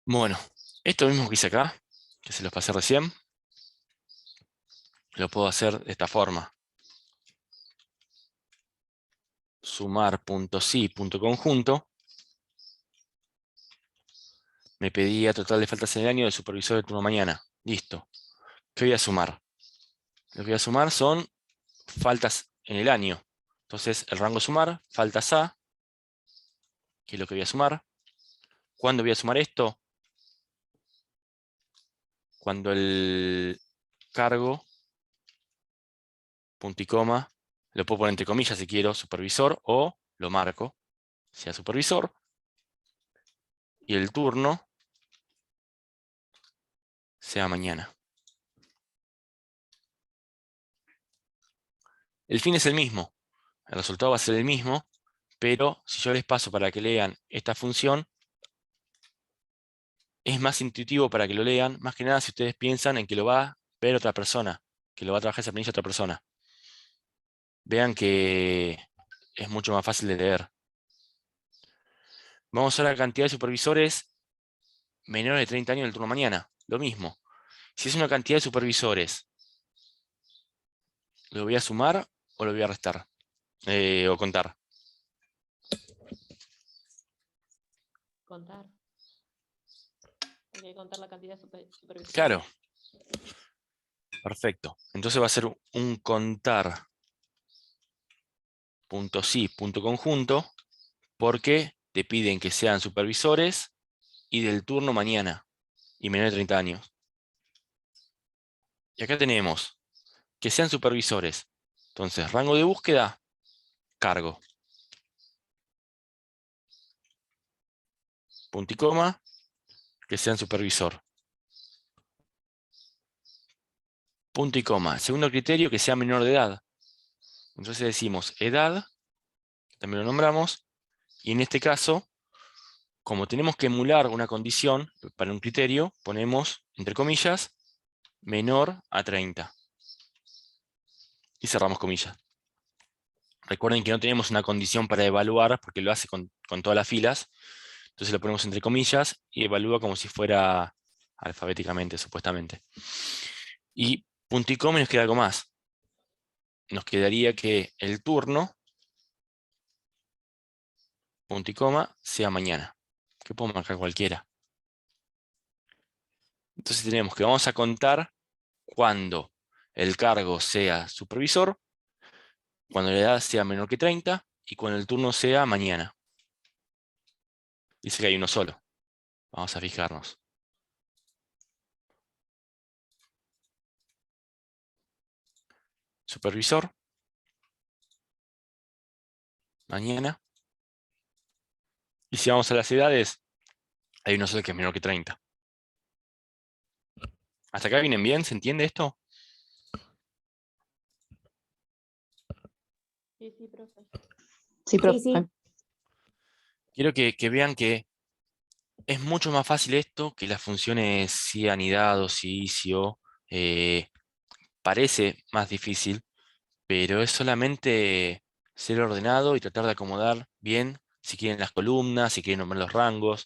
Bueno, esto mismo que hice acá, que se los pasé recién, lo puedo hacer de esta forma. Sumar punto sí, punto conjunto. Me pedía total de faltas en el año del supervisor de turno mañana. Listo. ¿Qué voy a sumar? Lo que voy a sumar son faltas en el año. Entonces, el rango sumar, faltas A, que es lo que voy a sumar. ¿Cuándo voy a sumar esto? Cuando el cargo, punto y coma, lo puedo poner entre comillas si quiero, supervisor, o lo marco, sea supervisor, y el turno sea mañana. El fin es el mismo, el resultado va a ser el mismo, pero si yo les paso para que lean esta función, es más intuitivo para que lo lean, más que nada si ustedes piensan en que lo va a ver otra persona, que lo va a trabajar esa planilla otra persona. Vean que es mucho más fácil de leer. Vamos a ver la cantidad de supervisores menores de 30 años del turno mañana. Lo mismo. Si es una cantidad de supervisores, ¿lo voy a sumar o lo voy a restar? O contar. Contar. Hay que contar la cantidad de supervisores. Claro. Perfecto. Entonces va a ser un contar punto sí, punto conjunto, porque te piden que sean supervisores y del turno mañana, y menor de 30 años. Y acá tenemos que sean supervisores. Entonces, rango de búsqueda, cargo. Punto y coma, que sean supervisor. Punto y coma. Segundo criterio, que sea menor de edad. Entonces decimos edad, también lo nombramos, y en este caso, como tenemos que emular una condición para un criterio, ponemos, entre comillas, menor a 30. Y cerramos comillas. Recuerden que no tenemos una condición para evaluar, porque lo hace con todas las filas. Entonces lo ponemos entre comillas y evalúa como si fuera alfabéticamente, supuestamente. Y punto y coma, y nos queda algo más. Nos quedaría que el turno, punto y coma, sea mañana. Que puedo marcar cualquiera. Entonces tenemos que vamos a contar cuando el cargo sea supervisor, cuando la edad sea menor que 30 y cuando el turno sea mañana. Dice que hay uno solo. Vamos a fijarnos. Supervisor. Mañana. Y si vamos a las edades, hay uno solo que es menor que 30. ¿Hasta acá vienen bien? ¿Se entiende esto? Sí, sí, profe. Sí, profe. Sí. Quiero que vean que es mucho más fácil esto que las funciones si anidado, si isio. Parece más difícil, pero es solamente ser ordenado y tratar de acomodar bien, si quieren las columnas, si quieren nombrar los rangos.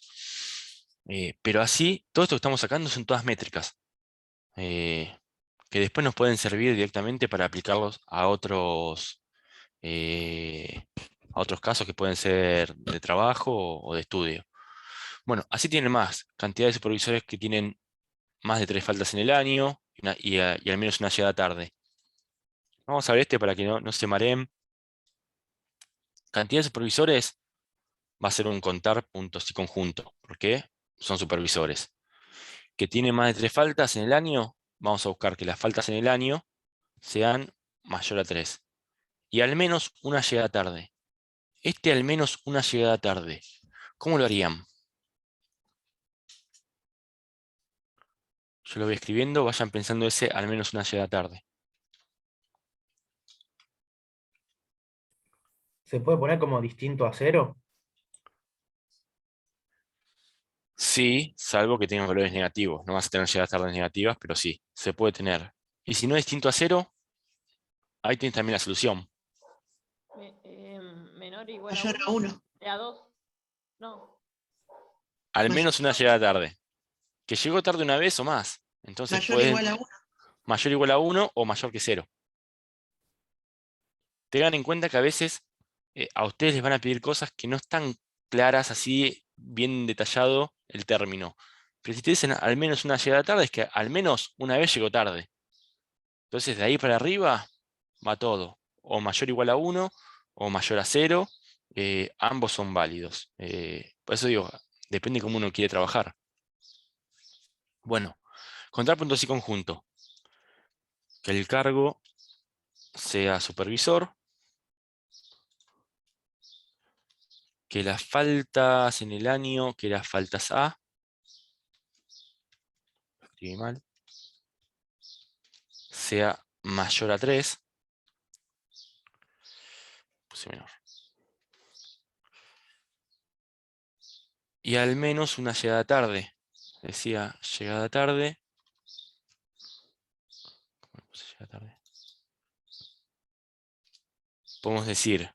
Pero así, todo esto que estamos sacando son todas métricas, que después nos pueden servir directamente para aplicarlos a otros casos que pueden ser de trabajo o de estudio. Bueno, así tienen más cantidad de supervisores que tienen más de 3 faltas en el año y al menos una llegada tarde. Vamos a ver este para que no se mareen. Cantidad de supervisores va a ser un contar puntos y conjunto, porque son supervisores. Que tiene más de 3 faltas en el año, vamos a buscar que las faltas en el año sean mayor a 3. Y al menos una llegada tarde. Este al menos una llegada tarde. ¿Cómo lo harían? Yo lo voy escribiendo, vayan pensando ese al menos una llegada tarde. ¿Se puede poner como distinto a 0? Sí, salvo que tengan valores negativos. No vas a tener llegadas tardes negativas, pero sí, se puede tener. Y si no es distinto a 0, ahí tienes también la solución. Menor o igual Mayor a a 1. 1. A 2. No. Al Mayor menos una llegada tarde. Que llegó tarde una vez o más. Entonces Mayor o pueden igual a 1. mayor o igual a 1 o mayor que 0. Tengan en cuenta que a veces a ustedes les van a pedir cosas que no están claras, así bien detallado el término. Pero si te dicen al menos una llegada tarde, es que al menos una vez llegó tarde. Entonces de ahí para arriba va todo. O mayor o igual a 1 o mayor a 0. Ambos son válidos. Por eso digo, depende de cómo uno quiere trabajar. Bueno, contar puntos y conjunto. Que el cargo sea supervisor. Que las faltas en el año, que las faltas A, escribí mal, sea mayor a 3. puse menor. Y al menos una llegada tarde. Decía llegada tarde. ¿Cómo puse llegada tarde? Podemos decir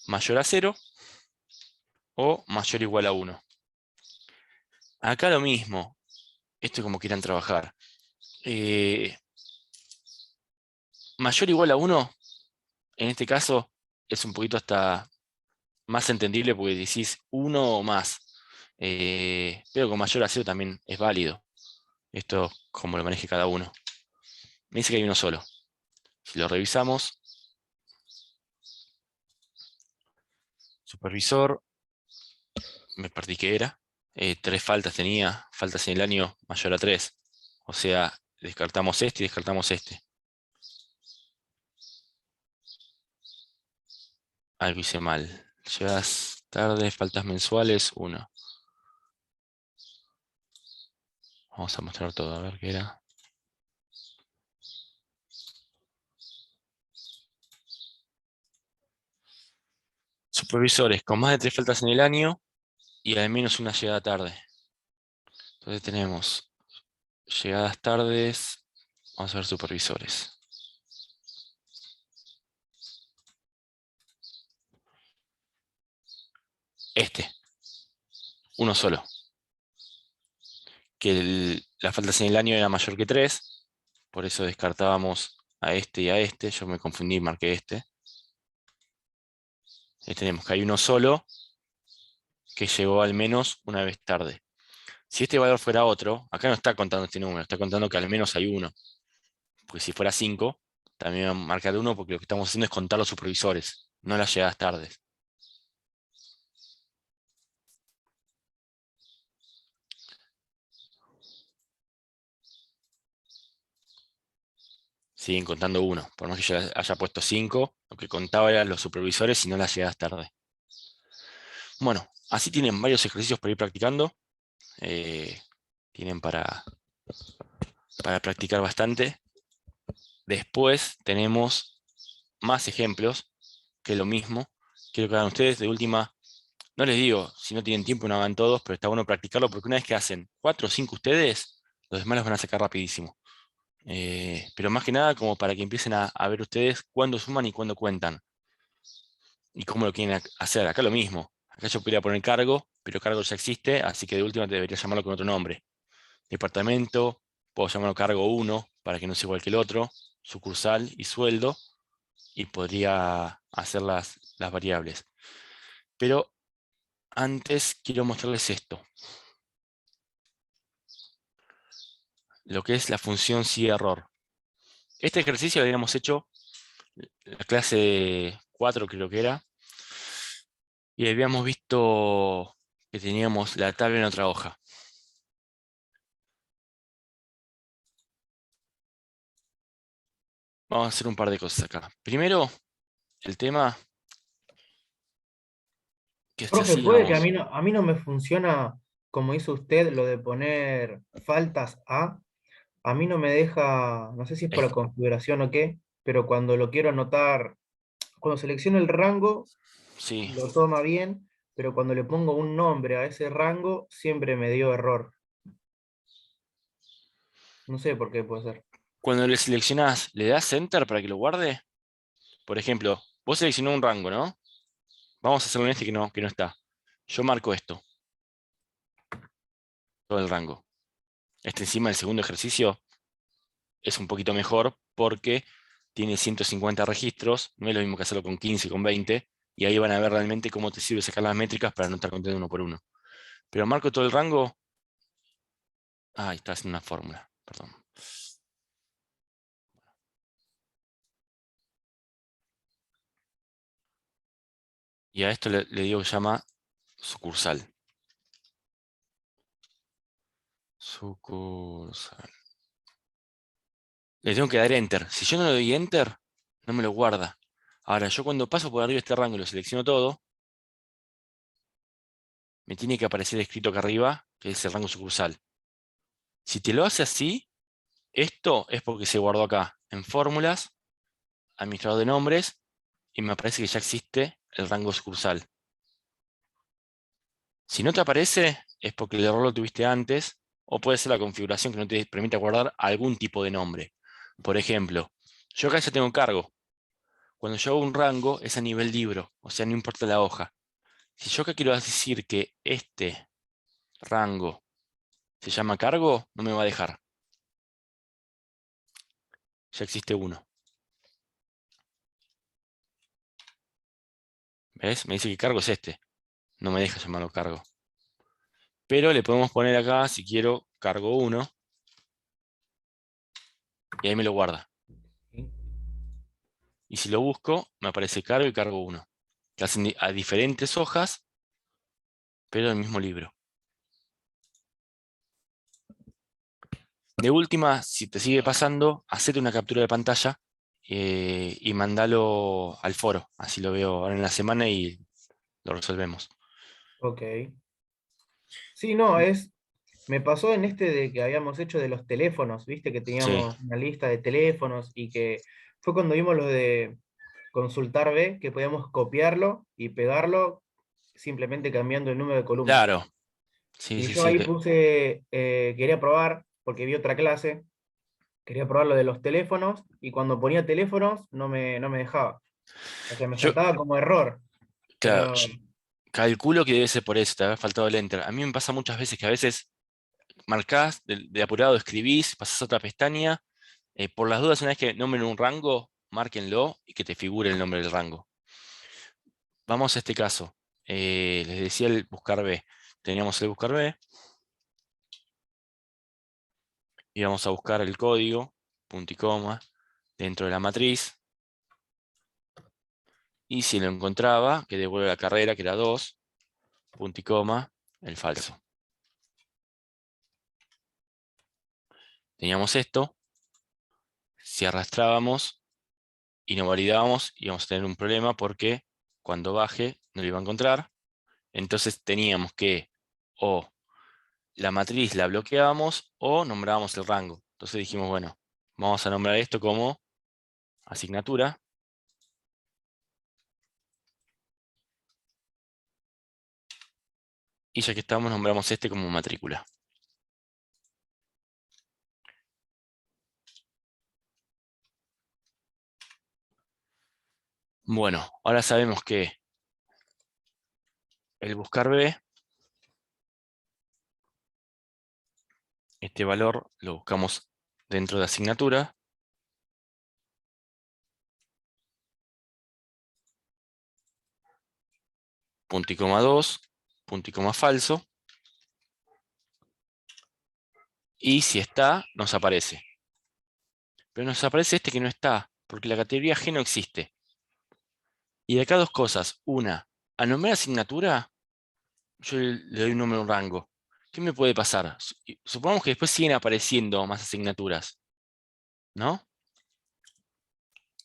mayor a 0 o mayor o igual a 1. Acá lo mismo. Esto es como quieran trabajar. Mayor o igual a 1, en este caso, es un poquito hasta más entendible porque decís 1 o más. Pero con mayor a 0 también es válido. Esto como lo maneje cada uno. Me dice que hay uno solo. Si lo revisamos, supervisor, me perdí que era. 3 faltas tenía, faltas en el año mayor a 3. O sea, descartamos este y descartamos este. Algo hice mal. Llegas tarde, faltas mensuales, 1. Vamos a mostrar todo, a ver qué era. Supervisores con más de 3 faltas en el año y al menos una llegada tarde. Entonces tenemos llegadas tardes. Vamos a ver supervisores. Uno solo. Que las faltas en el año era mayor que 3, por eso descartábamos a este y a este. Yo me confundí, marqué este. Ahí tenemos que hay uno solo que llegó al menos una vez tarde. Si este valor fuera otro, acá no está contando este número, está contando que al menos hay uno. Porque si fuera 5, también va a marcar 1 porque lo que estamos haciendo es contar los supervisores, no las llegadas tardes. Siguen contando 1, por más que yo haya puesto 5, lo que contaba eran los supervisores y no las llegadas tarde. Bueno, así tienen varios ejercicios para ir practicando. Tienen para practicar bastante. Después tenemos más ejemplos, que es lo mismo. Quiero que hagan ustedes de última. No les digo, si no tienen tiempo no hagan todos, pero está bueno practicarlo porque una vez que hacen 4 o 5 ustedes, los demás los van a sacar rapidísimo. Pero más que nada como para que empiecen a ver ustedes cuándo suman y cuándo cuentan. Y cómo lo quieren hacer. Acá lo mismo. Acá yo podría poner cargo, pero cargo ya existe, así que de última debería llamarlo con otro nombre. Departamento, puedo llamarlo cargo 1 para que no sea igual que el otro, sucursal y sueldo, y podría hacer las variables. Pero antes quiero mostrarles esto. Lo que es la función si-error. Este ejercicio lo habíamos hecho en la clase 4 creo que era, y habíamos visto que teníamos la tabla en otra hoja. Vamos a hacer un par de cosas acá. Primero, el tema que Profe, así, puede que digamos, a mí no me funciona como hizo usted lo de poner faltas a mí no me deja, no sé si es por la configuración o qué, pero cuando lo quiero anotar, cuando selecciono el rango, sí. lo toma bien, pero cuando le pongo un nombre a ese rango, siempre me dio error. No sé por qué puede ser. Cuando le seleccionás, ¿le das Enter para que lo guarde? Por ejemplo, vos seleccionás un rango, ¿no? Vamos a hacerlo en este que no está. Yo marco esto. Todo el rango. Este encima del segundo ejercicio es un poquito mejor porque tiene 150 registros. No es lo mismo que hacerlo con 15, con 20. Y ahí van a ver realmente cómo te sirve sacar las métricas para no estar contando uno por uno. Pero marco todo el rango. Ah, ahí está haciendo una fórmula. Perdón. Y a esto le digo que se llama sucursal. Sucursal. Le tengo que dar Enter. Si yo no le doy Enter, no me lo guarda. Ahora, yo cuando paso por arriba de este rango y lo selecciono todo, me tiene que aparecer escrito acá arriba, que es el rango sucursal. Si te lo hace así, esto es porque se guardó acá, en fórmulas, administrador de nombres, y me aparece que ya existe el rango sucursal. Si no te aparece, es porque el error lo tuviste antes, o puede ser la configuración que no te permite guardar algún tipo de nombre. Por ejemplo, yo acá ya tengo cargo. Cuando yo hago un rango, es a nivel libro, o sea, no importa la hoja. Si yo acá quiero decir que este rango se llama cargo, no me va a dejar. Ya existe uno. ¿Ves? Me dice que cargo es este. No me deja llamarlo cargo. Pero le podemos poner acá, si quiero, cargo 1. Y ahí me lo guarda. ¿Sí? Y si lo busco, me aparece cargo y cargo 1. Que hacen a diferentes hojas, pero del mismo libro. De última, si te sigue pasando, hacete una captura de pantalla y mandalo al foro. Así lo veo ahora en la semana y lo resolvemos. Ok. Sí, no, me pasó en este de que habíamos hecho de los teléfonos, viste que Sí, teníamos una lista de teléfonos y que fue cuando vimos lo de consultar B, que podíamos copiarlo y pegarlo simplemente cambiando el número de columnas. claro. Sí, Y sí, yo sí. ahí puse, quería probar, porque vi otra clase, quería probar lo de los teléfonos y cuando ponía teléfonos no me dejaba. O sea, me Yo, saltaba como error. claro, Pero calculo que debe ser por eso, te habrá faltado el enter. A mí me pasa muchas veces que a veces marcás, de apurado escribís, pasás a otra pestaña. Por las dudas, una vez que nombren un rango, márquenlo y que te figure el nombre del rango. Vamos a este caso. Les decía el buscar B. Teníamos el buscar B. Y vamos a buscar el código, punto y coma, dentro de la matriz. Y si lo encontraba, que devuelve la carrera, que era 2, punto y coma, el falso. Teníamos esto. Si arrastrábamos y no validábamos, íbamos a tener un problema porque cuando baje no lo iba a encontrar. Entonces teníamos que o la matriz la bloqueábamos o nombrábamos el rango. Entonces dijimos, bueno, vamos a nombrar esto como asignatura. Y ya que estamos, nombramos este como matrícula. Bueno, ahora sabemos que el buscar B, este valor lo buscamos dentro de asignatura. Punto y coma 2, punto y coma falso. Y si está, nos aparece. Pero nos aparece este que no está, porque la categoría G no existe. Y de acá dos cosas. Una, al nombrar asignatura, yo le doy un número, un rango. ¿Qué me puede pasar? Supongamos que después siguen apareciendo más asignaturas, ¿no?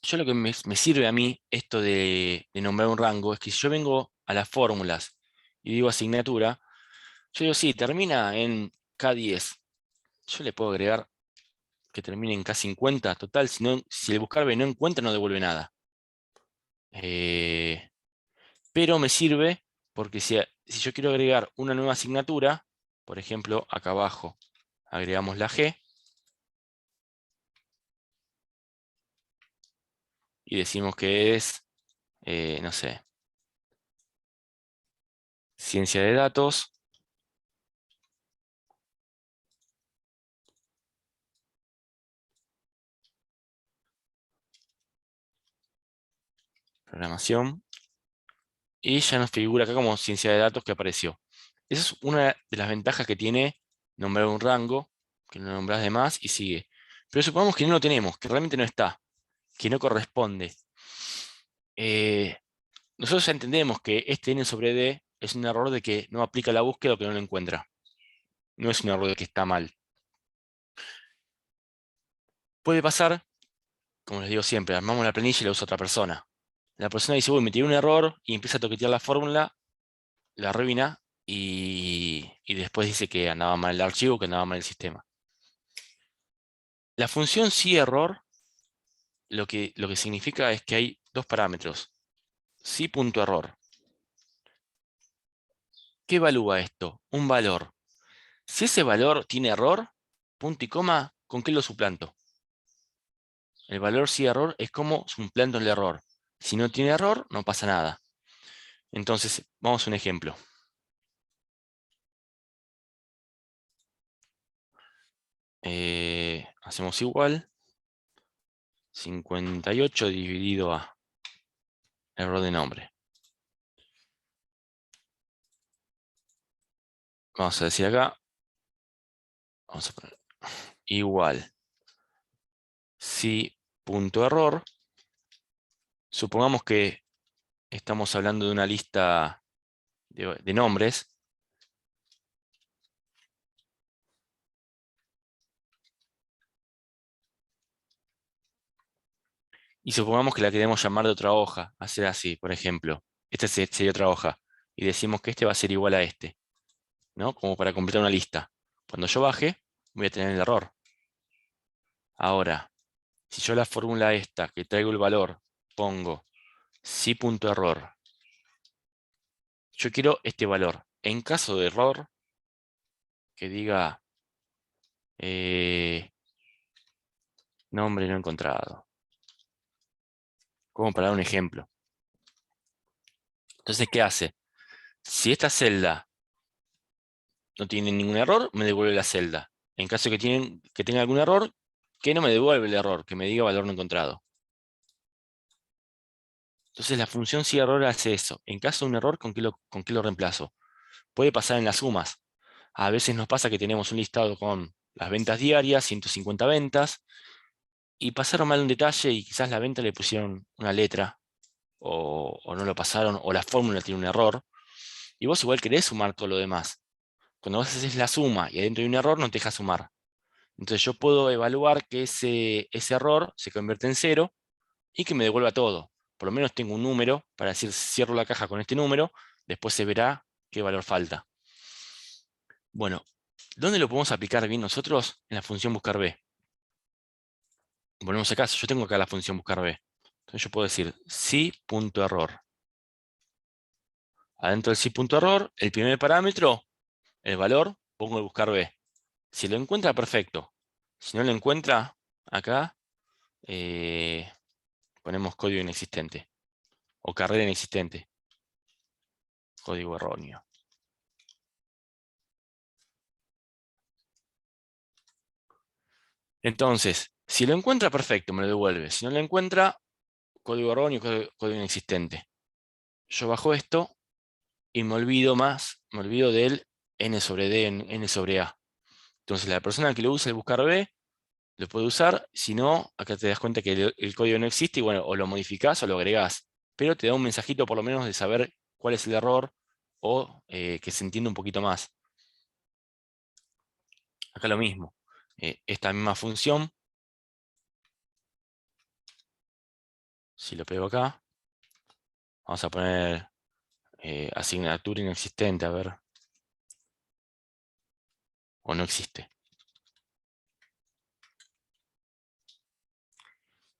Yo lo que me sirve a mí esto de nombrar un rango es que si yo vengo a las fórmulas y digo asignatura, yo digo, sí, termina en K10. Yo le puedo agregar que termine en K50. Total, si el buscar B no encuentra, no devuelve nada. Pero me sirve porque si yo quiero agregar una nueva asignatura, por ejemplo, acá abajo agregamos la G, y decimos que es, no sé, ciencia de datos, programación, y ya nos figura acá como ciencia de datos que apareció. Esa es una de las ventajas que tiene nombrar un rango, que lo nombras de más y sigue. Pero supongamos que no lo tenemos, que realmente no está, que no corresponde. Nosotros ya entendemos que este N sobre D es un error de que no aplica la búsqueda o que no lo encuentra. No es un error de que está mal. Puede pasar, como les digo siempre, armamos la planilla y la usa otra persona. La persona dice, uy, me tiré un error y empieza a toquetear la fórmula, la arruina y después dice que andaba mal el archivo, que andaba mal el sistema. La función sí error lo que significa es que hay dos parámetros. si.error. ¿Qué evalúa esto? Un valor. Si ese valor tiene error, punto y coma, ¿con qué lo suplanto? El valor si error es como suplanto el error. Si no tiene error, no pasa nada. Entonces, vamos a un ejemplo. Hacemos igual. 58 dividido a error de nombre. Vamos a decir acá. Vamos a poner igual. Si.error. Supongamos que estamos hablando de una lista de nombres. Y supongamos que la queremos llamar de otra hoja, hacer así, por ejemplo. Esta sería otra hoja. Y decimos que este va a ser igual a este, ¿no? Como para completar una lista. Cuando yo baje, voy a tener el error. Ahora, si yo la fórmula esta, que traigo el valor, pongo si.error, yo quiero este valor. En caso de error, que diga nombre no encontrado. Como para dar un ejemplo. Entonces, ¿qué hace? Si esta celda no tiene ningún error, me devuelve la celda. En caso de que tenga algún error, que no me devuelve el error, que me diga valor no encontrado. Entonces la función si error hace eso. En caso de un error, ¿con qué lo reemplazo? Puede pasar en las sumas. A veces nos pasa que tenemos un listado con las ventas diarias, 150 ventas, y pasaron mal un detalle y quizás la venta le pusieron una letra, o no lo pasaron, o la fórmula tiene un error, y vos igual querés sumar todo lo demás. Cuando vos haces la suma y adentro hay un error, no te deja sumar. Entonces yo puedo evaluar que ese error se convierte en 0 y que me devuelva todo. Por lo menos tengo un número para decir cierro la caja con este número, después se verá qué valor falta. Bueno, ¿dónde lo podemos aplicar bien nosotros? En la función buscar B. Volvemos acá, yo tengo acá la función buscar B. Entonces yo puedo decir si.error. Adentro del si.error, el primer parámetro, el valor, pongo el buscar B. Si lo encuentra, perfecto. Si no lo encuentra, acá ponemos código inexistente. O carrera inexistente. Código erróneo. Entonces, si lo encuentra, perfecto, me lo devuelve. Si no lo encuentra, código erróneo, código inexistente. Yo bajo esto y me olvido del n sobre d, n sobre a. Entonces, la persona que lo usa el buscar b, lo puede usar. Si no, acá te das cuenta que el código no existe y bueno, o lo modificás o lo agregás. Pero te da un mensajito por lo menos de saber cuál es el error o que se entienda un poquito más. Acá lo mismo. Esta misma función, si lo pego acá, vamos a poner asignatura inexistente, a ver. O no existe.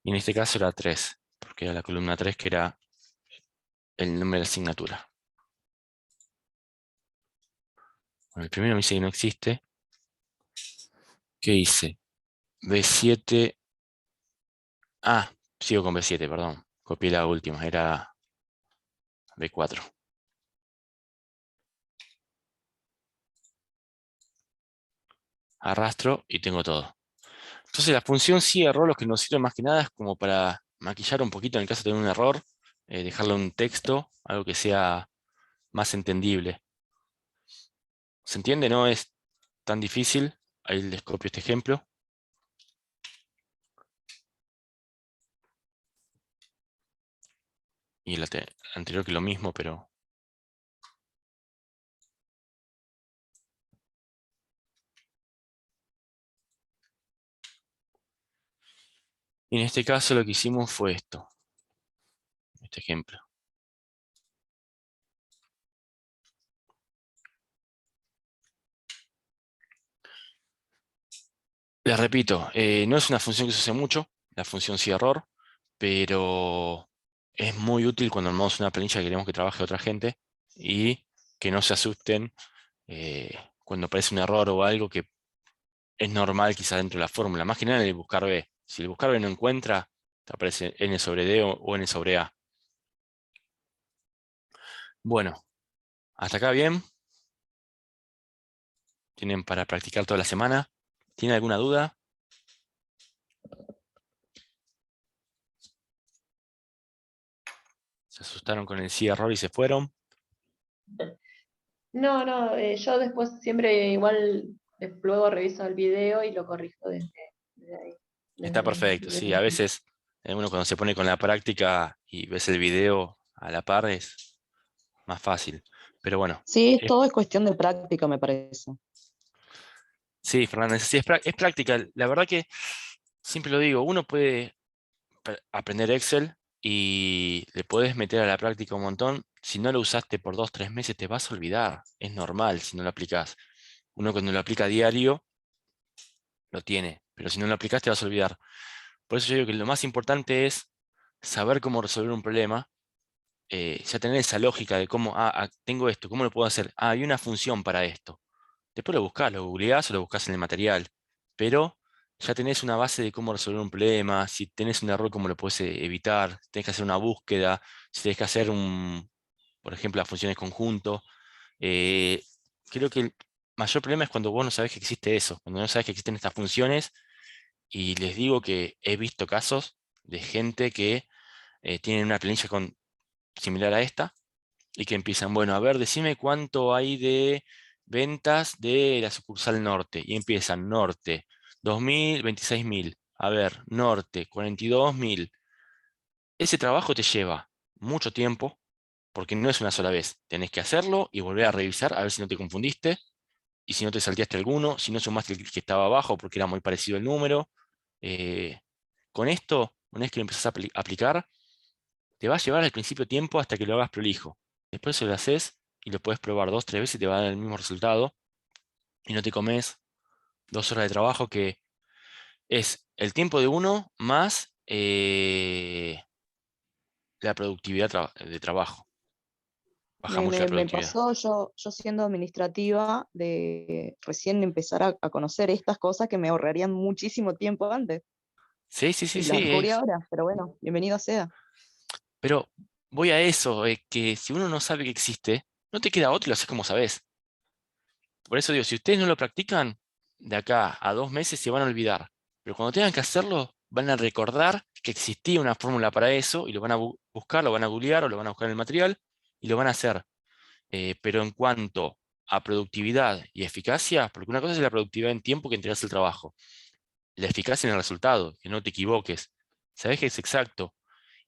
Y en este caso era 3, porque era la columna 3 que era el nombre de la asignatura. Bueno, el primero me dice que no existe. ¿Qué hice? B7. Ah, sigo con B7, perdón. Copié la última, era B4. Arrastro y tengo todo. Entonces la función sí error lo que nos sirve más que nada es como para maquillar un poquito en el caso de tener un error, dejarle un texto, algo que sea más entendible. ¿Se entiende? No es tan difícil. Ahí les copio este ejemplo. Y el anterior que lo mismo, pero... Y en este caso lo que hicimos fue esto. Este ejemplo. Les repito, no es una función que se use mucho, la función sí error, pero es muy útil cuando armamos una planilla que queremos que trabaje otra gente y que no se asusten cuando aparece un error o algo que es normal quizás dentro de la fórmula. Más que nada en el buscar B. Si el buscar B no encuentra, te aparece N sobre D o N sobre A. Bueno, hasta acá bien. Tienen para practicar toda la semana. ¿Tienen alguna duda? ¿Se asustaron con el sí error y se fueron? No, yo después siempre igual luego reviso el video y lo corrijo desde ahí. Está perfecto, desde sí. A ese- veces uno cuando se pone con la práctica y ves el video a la par es más fácil. Pero bueno, Sí, es- todo es cuestión de práctica, me parece. sí, Fernández, sí, es práctica. La verdad que siempre lo digo, uno puede aprender Excel y le puedes meter a la práctica un montón. Si no lo usaste por 2, 3 meses te vas a olvidar. Es normal si no lo aplicás. Uno cuando lo aplica a diario lo tiene, pero si no lo aplicás te vas a olvidar. Por eso yo digo que lo más importante es saber cómo resolver un problema, ya tener esa lógica de cómo, tengo esto, ¿cómo lo puedo hacer? Hay una función para esto. Después lo buscás, lo googleás o lo buscás en el material, pero ya tenés una base de cómo resolver un problema, si tenés un error, cómo lo puedes evitar, si tenés que hacer una búsqueda, si tenés que hacer por ejemplo, las funciones conjunto. Eh, Creo que el mayor problema es cuando vos no sabés que existe eso, cuando no sabés que existen estas funciones, y les digo que he visto casos de gente que tienen una planilla similar a esta, y que empiezan, bueno, a ver, decime cuánto hay de ventas de la sucursal norte. Y empiezan, norte, 2.000, 26.000. A ver, norte, 42.000. Ese trabajo te lleva mucho tiempo, porque no es una sola vez. Tenés que hacerlo y volver a revisar a ver si no te confundiste, y si no te salteaste alguno, si no sumaste el que estaba abajo porque era muy parecido el número. Eh, con esto, una vez que lo empezás a aplicar, te va a llevar al principio tiempo hasta que lo hagas prolijo. Después se lo haces y lo puedes probar 2, 3 veces y te va a dar el mismo resultado. Y no te comes 2 horas de trabajo, que es el tiempo de uno más la productividad de trabajo. Baja Me, mucho la me- me productividad. pasó yo siendo administrativa de recién empezar a conocer estas cosas que me ahorrarían muchísimo tiempo antes. Sí, sí, sí, Y las sí. descubrí ahora, pero bueno, bienvenido sea. Pero voy a eso, que si uno no sabe que existe, no te queda otro y lo haces como sabes. Por eso digo, si ustedes no lo practican, de acá a 2 meses se van a olvidar. Pero cuando tengan que hacerlo, van a recordar que existía una fórmula para eso y lo van a buscar, lo van a googlear o lo van a buscar en el material y lo van a hacer. Pero en cuanto a productividad y eficacia, porque una cosa es la productividad en tiempo que entregas el trabajo, la eficacia en el resultado, que no te equivoques. Sabes que es exacto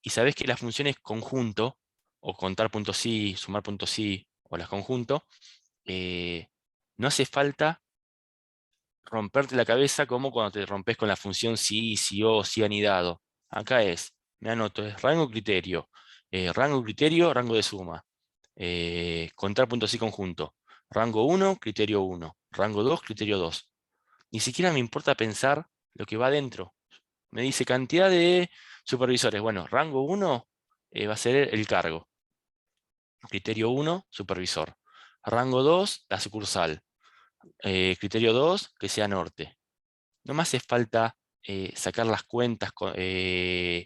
y sabes que las funciones conjunto, o contar puntos sí, sumar puntos sí, o las conjunto, no hace falta romperte la cabeza como cuando te rompes con la función sí, sí o, sí anidado. Acá me anoto, es rango criterio, rango de suma, contar puntos sí conjunto, rango 1, criterio 1, rango 2, criterio 2. Ni siquiera me importa pensar lo que va adentro. Me dice cantidad de supervisores. Bueno, rango 1 va a ser el cargo. Criterio 1, supervisor. Rango 2, la sucursal. Criterio 2, que sea norte. No me hace falta sacar las cuentas,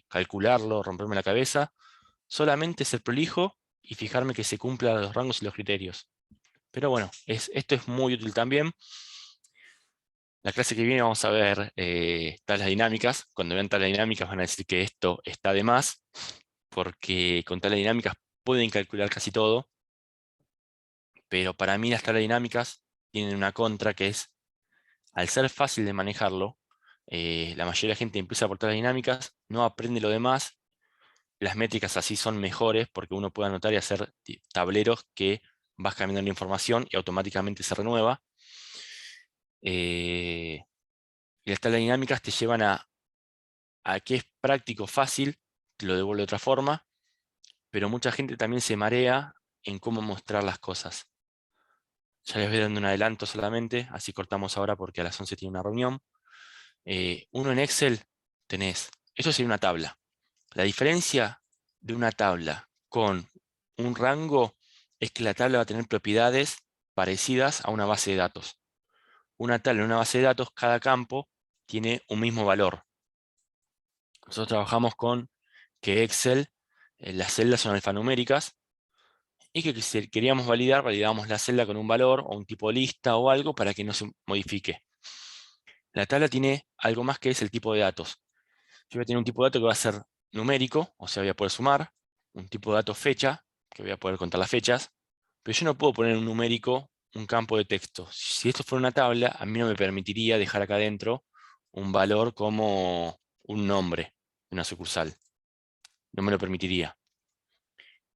calcularlo, romperme la cabeza. Solamente ser prolijo y fijarme que se cumplan los rangos y los criterios. Pero bueno, esto es muy útil también. La clase que viene vamos a ver tablas dinámicas. Cuando vean tablas dinámicas van a decir que esto está de más, porque con tablas dinámicas pueden calcular casi todo, pero para mí las tablas dinámicas tienen una contra, que es, al ser fácil de manejarlo, la mayoría de la gente empieza por tablas dinámicas, no aprende lo demás. Las métricas así son mejores porque uno puede anotar y hacer tableros que vas cambiando la información y automáticamente se renueva. Y las tablas dinámicas te llevan a que es práctico, fácil, te lo devuelvo de otra forma, pero mucha gente también se marea en cómo mostrar las cosas. Ya les voy dando un adelanto solamente, así cortamos ahora porque a las 11 tiene una reunión. Uno en Excel tenés, eso sería una tabla. La diferencia de una tabla con un rango es que la tabla va a tener propiedades parecidas a una base de datos. Una tabla en una base de datos, cada campo tiene un mismo valor. Nosotros trabajamos con que Excel, las celdas son alfanuméricas, y que si queríamos validar, validamos la celda con un valor o un tipo de lista o algo para que no se modifique. La tabla tiene algo más que es el tipo de datos. Yo voy a tener un tipo de dato que va a ser numérico, o sea, voy a poder sumar, un tipo de dato fecha, que voy a poder contar las fechas, pero yo no puedo poner un numérico, un campo de texto. Si esto fuera una tabla, a mí no me permitiría dejar acá adentro un valor como un nombre de una sucursal. No me lo permitiría.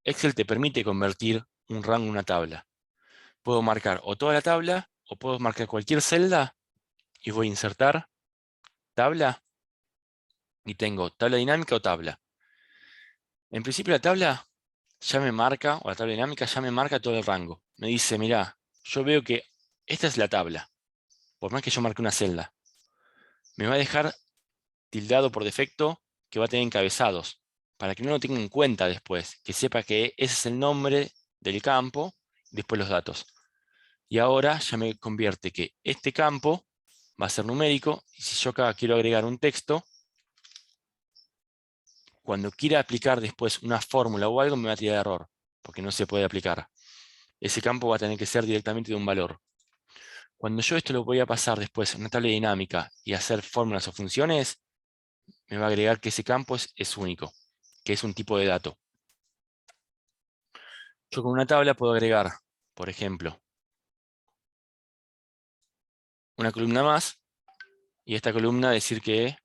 Excel te permite convertir un rango en una tabla. Puedo marcar o toda la tabla, o puedo marcar cualquier celda, y voy a insertar tabla, y tengo tabla dinámica o tabla. En principio la tabla ya me marca, o la tabla dinámica ya me marca todo el rango. Me dice, mirá, yo veo que esta es la tabla, por más que yo marque una celda. Me va a dejar tildado por defecto que va a tener encabezados, para que no lo tenga en cuenta después, que sepa que ese es el nombre del campo, después los datos. Y ahora ya me convierte que este campo va a ser numérico, y si yo acá quiero agregar un texto, cuando quiera aplicar después una fórmula o algo me va a tirar error, porque no se puede aplicar. Ese campo va a tener que ser directamente de un valor. Cuando yo esto lo voy a pasar después a una tabla dinámica y hacer fórmulas o funciones, me va a agregar que ese campo es único, que es un tipo de dato. Yo con una tabla puedo agregar, por ejemplo, una columna más, y esta columna decir que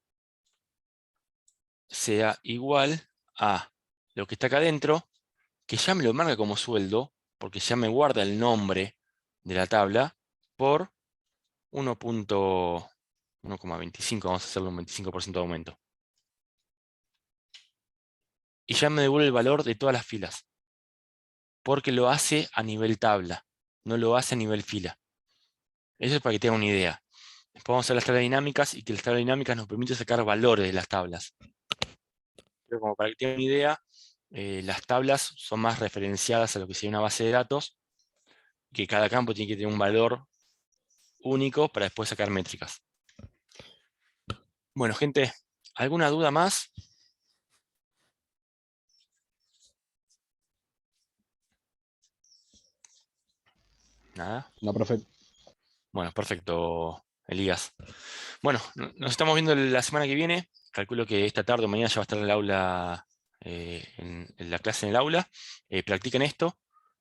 sea igual a lo que está acá adentro, que ya me lo marca como sueldo, porque ya me guarda el nombre de la tabla, por 1,25, vamos a hacerle un 25% de aumento. Y ya me devuelve el valor de todas las filas, porque lo hace a nivel tabla, no lo hace a nivel fila. Eso es para que tengan una idea. Después vamos a las tablas dinámicas, y que las tablas dinámicas nos permiten sacar valores de las tablas. Pero como para que tengan una idea, las tablas son más referenciadas a lo que sería una base de datos, que cada campo tiene que tener un valor único para después sacar métricas. Bueno, gente, ¿alguna duda más? Nada. No, profe. Bueno, perfecto, Elías. Bueno, nos estamos viendo la semana que viene. Calculo que esta tarde o mañana ya va a estar el aula, en la clase en el aula. Practiquen esto.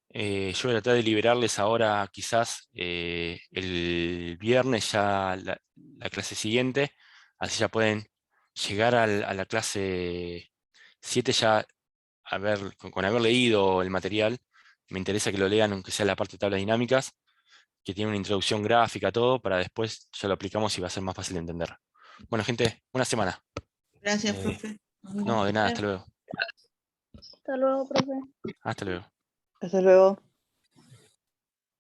Yo voy a tratar de liberarles ahora, quizás el viernes ya la clase siguiente. Así ya pueden llegar a la clase 7 ya con haber leído el material. Me interesa que lo lean, aunque sea la parte de tablas dinámicas, que tiene una introducción gráfica, todo, para después ya lo aplicamos y va a ser más fácil de entender. Bueno, gente, una semana. Gracias, profe. No, de nada, hasta luego. Hasta luego, profe. Hasta luego. Hasta luego.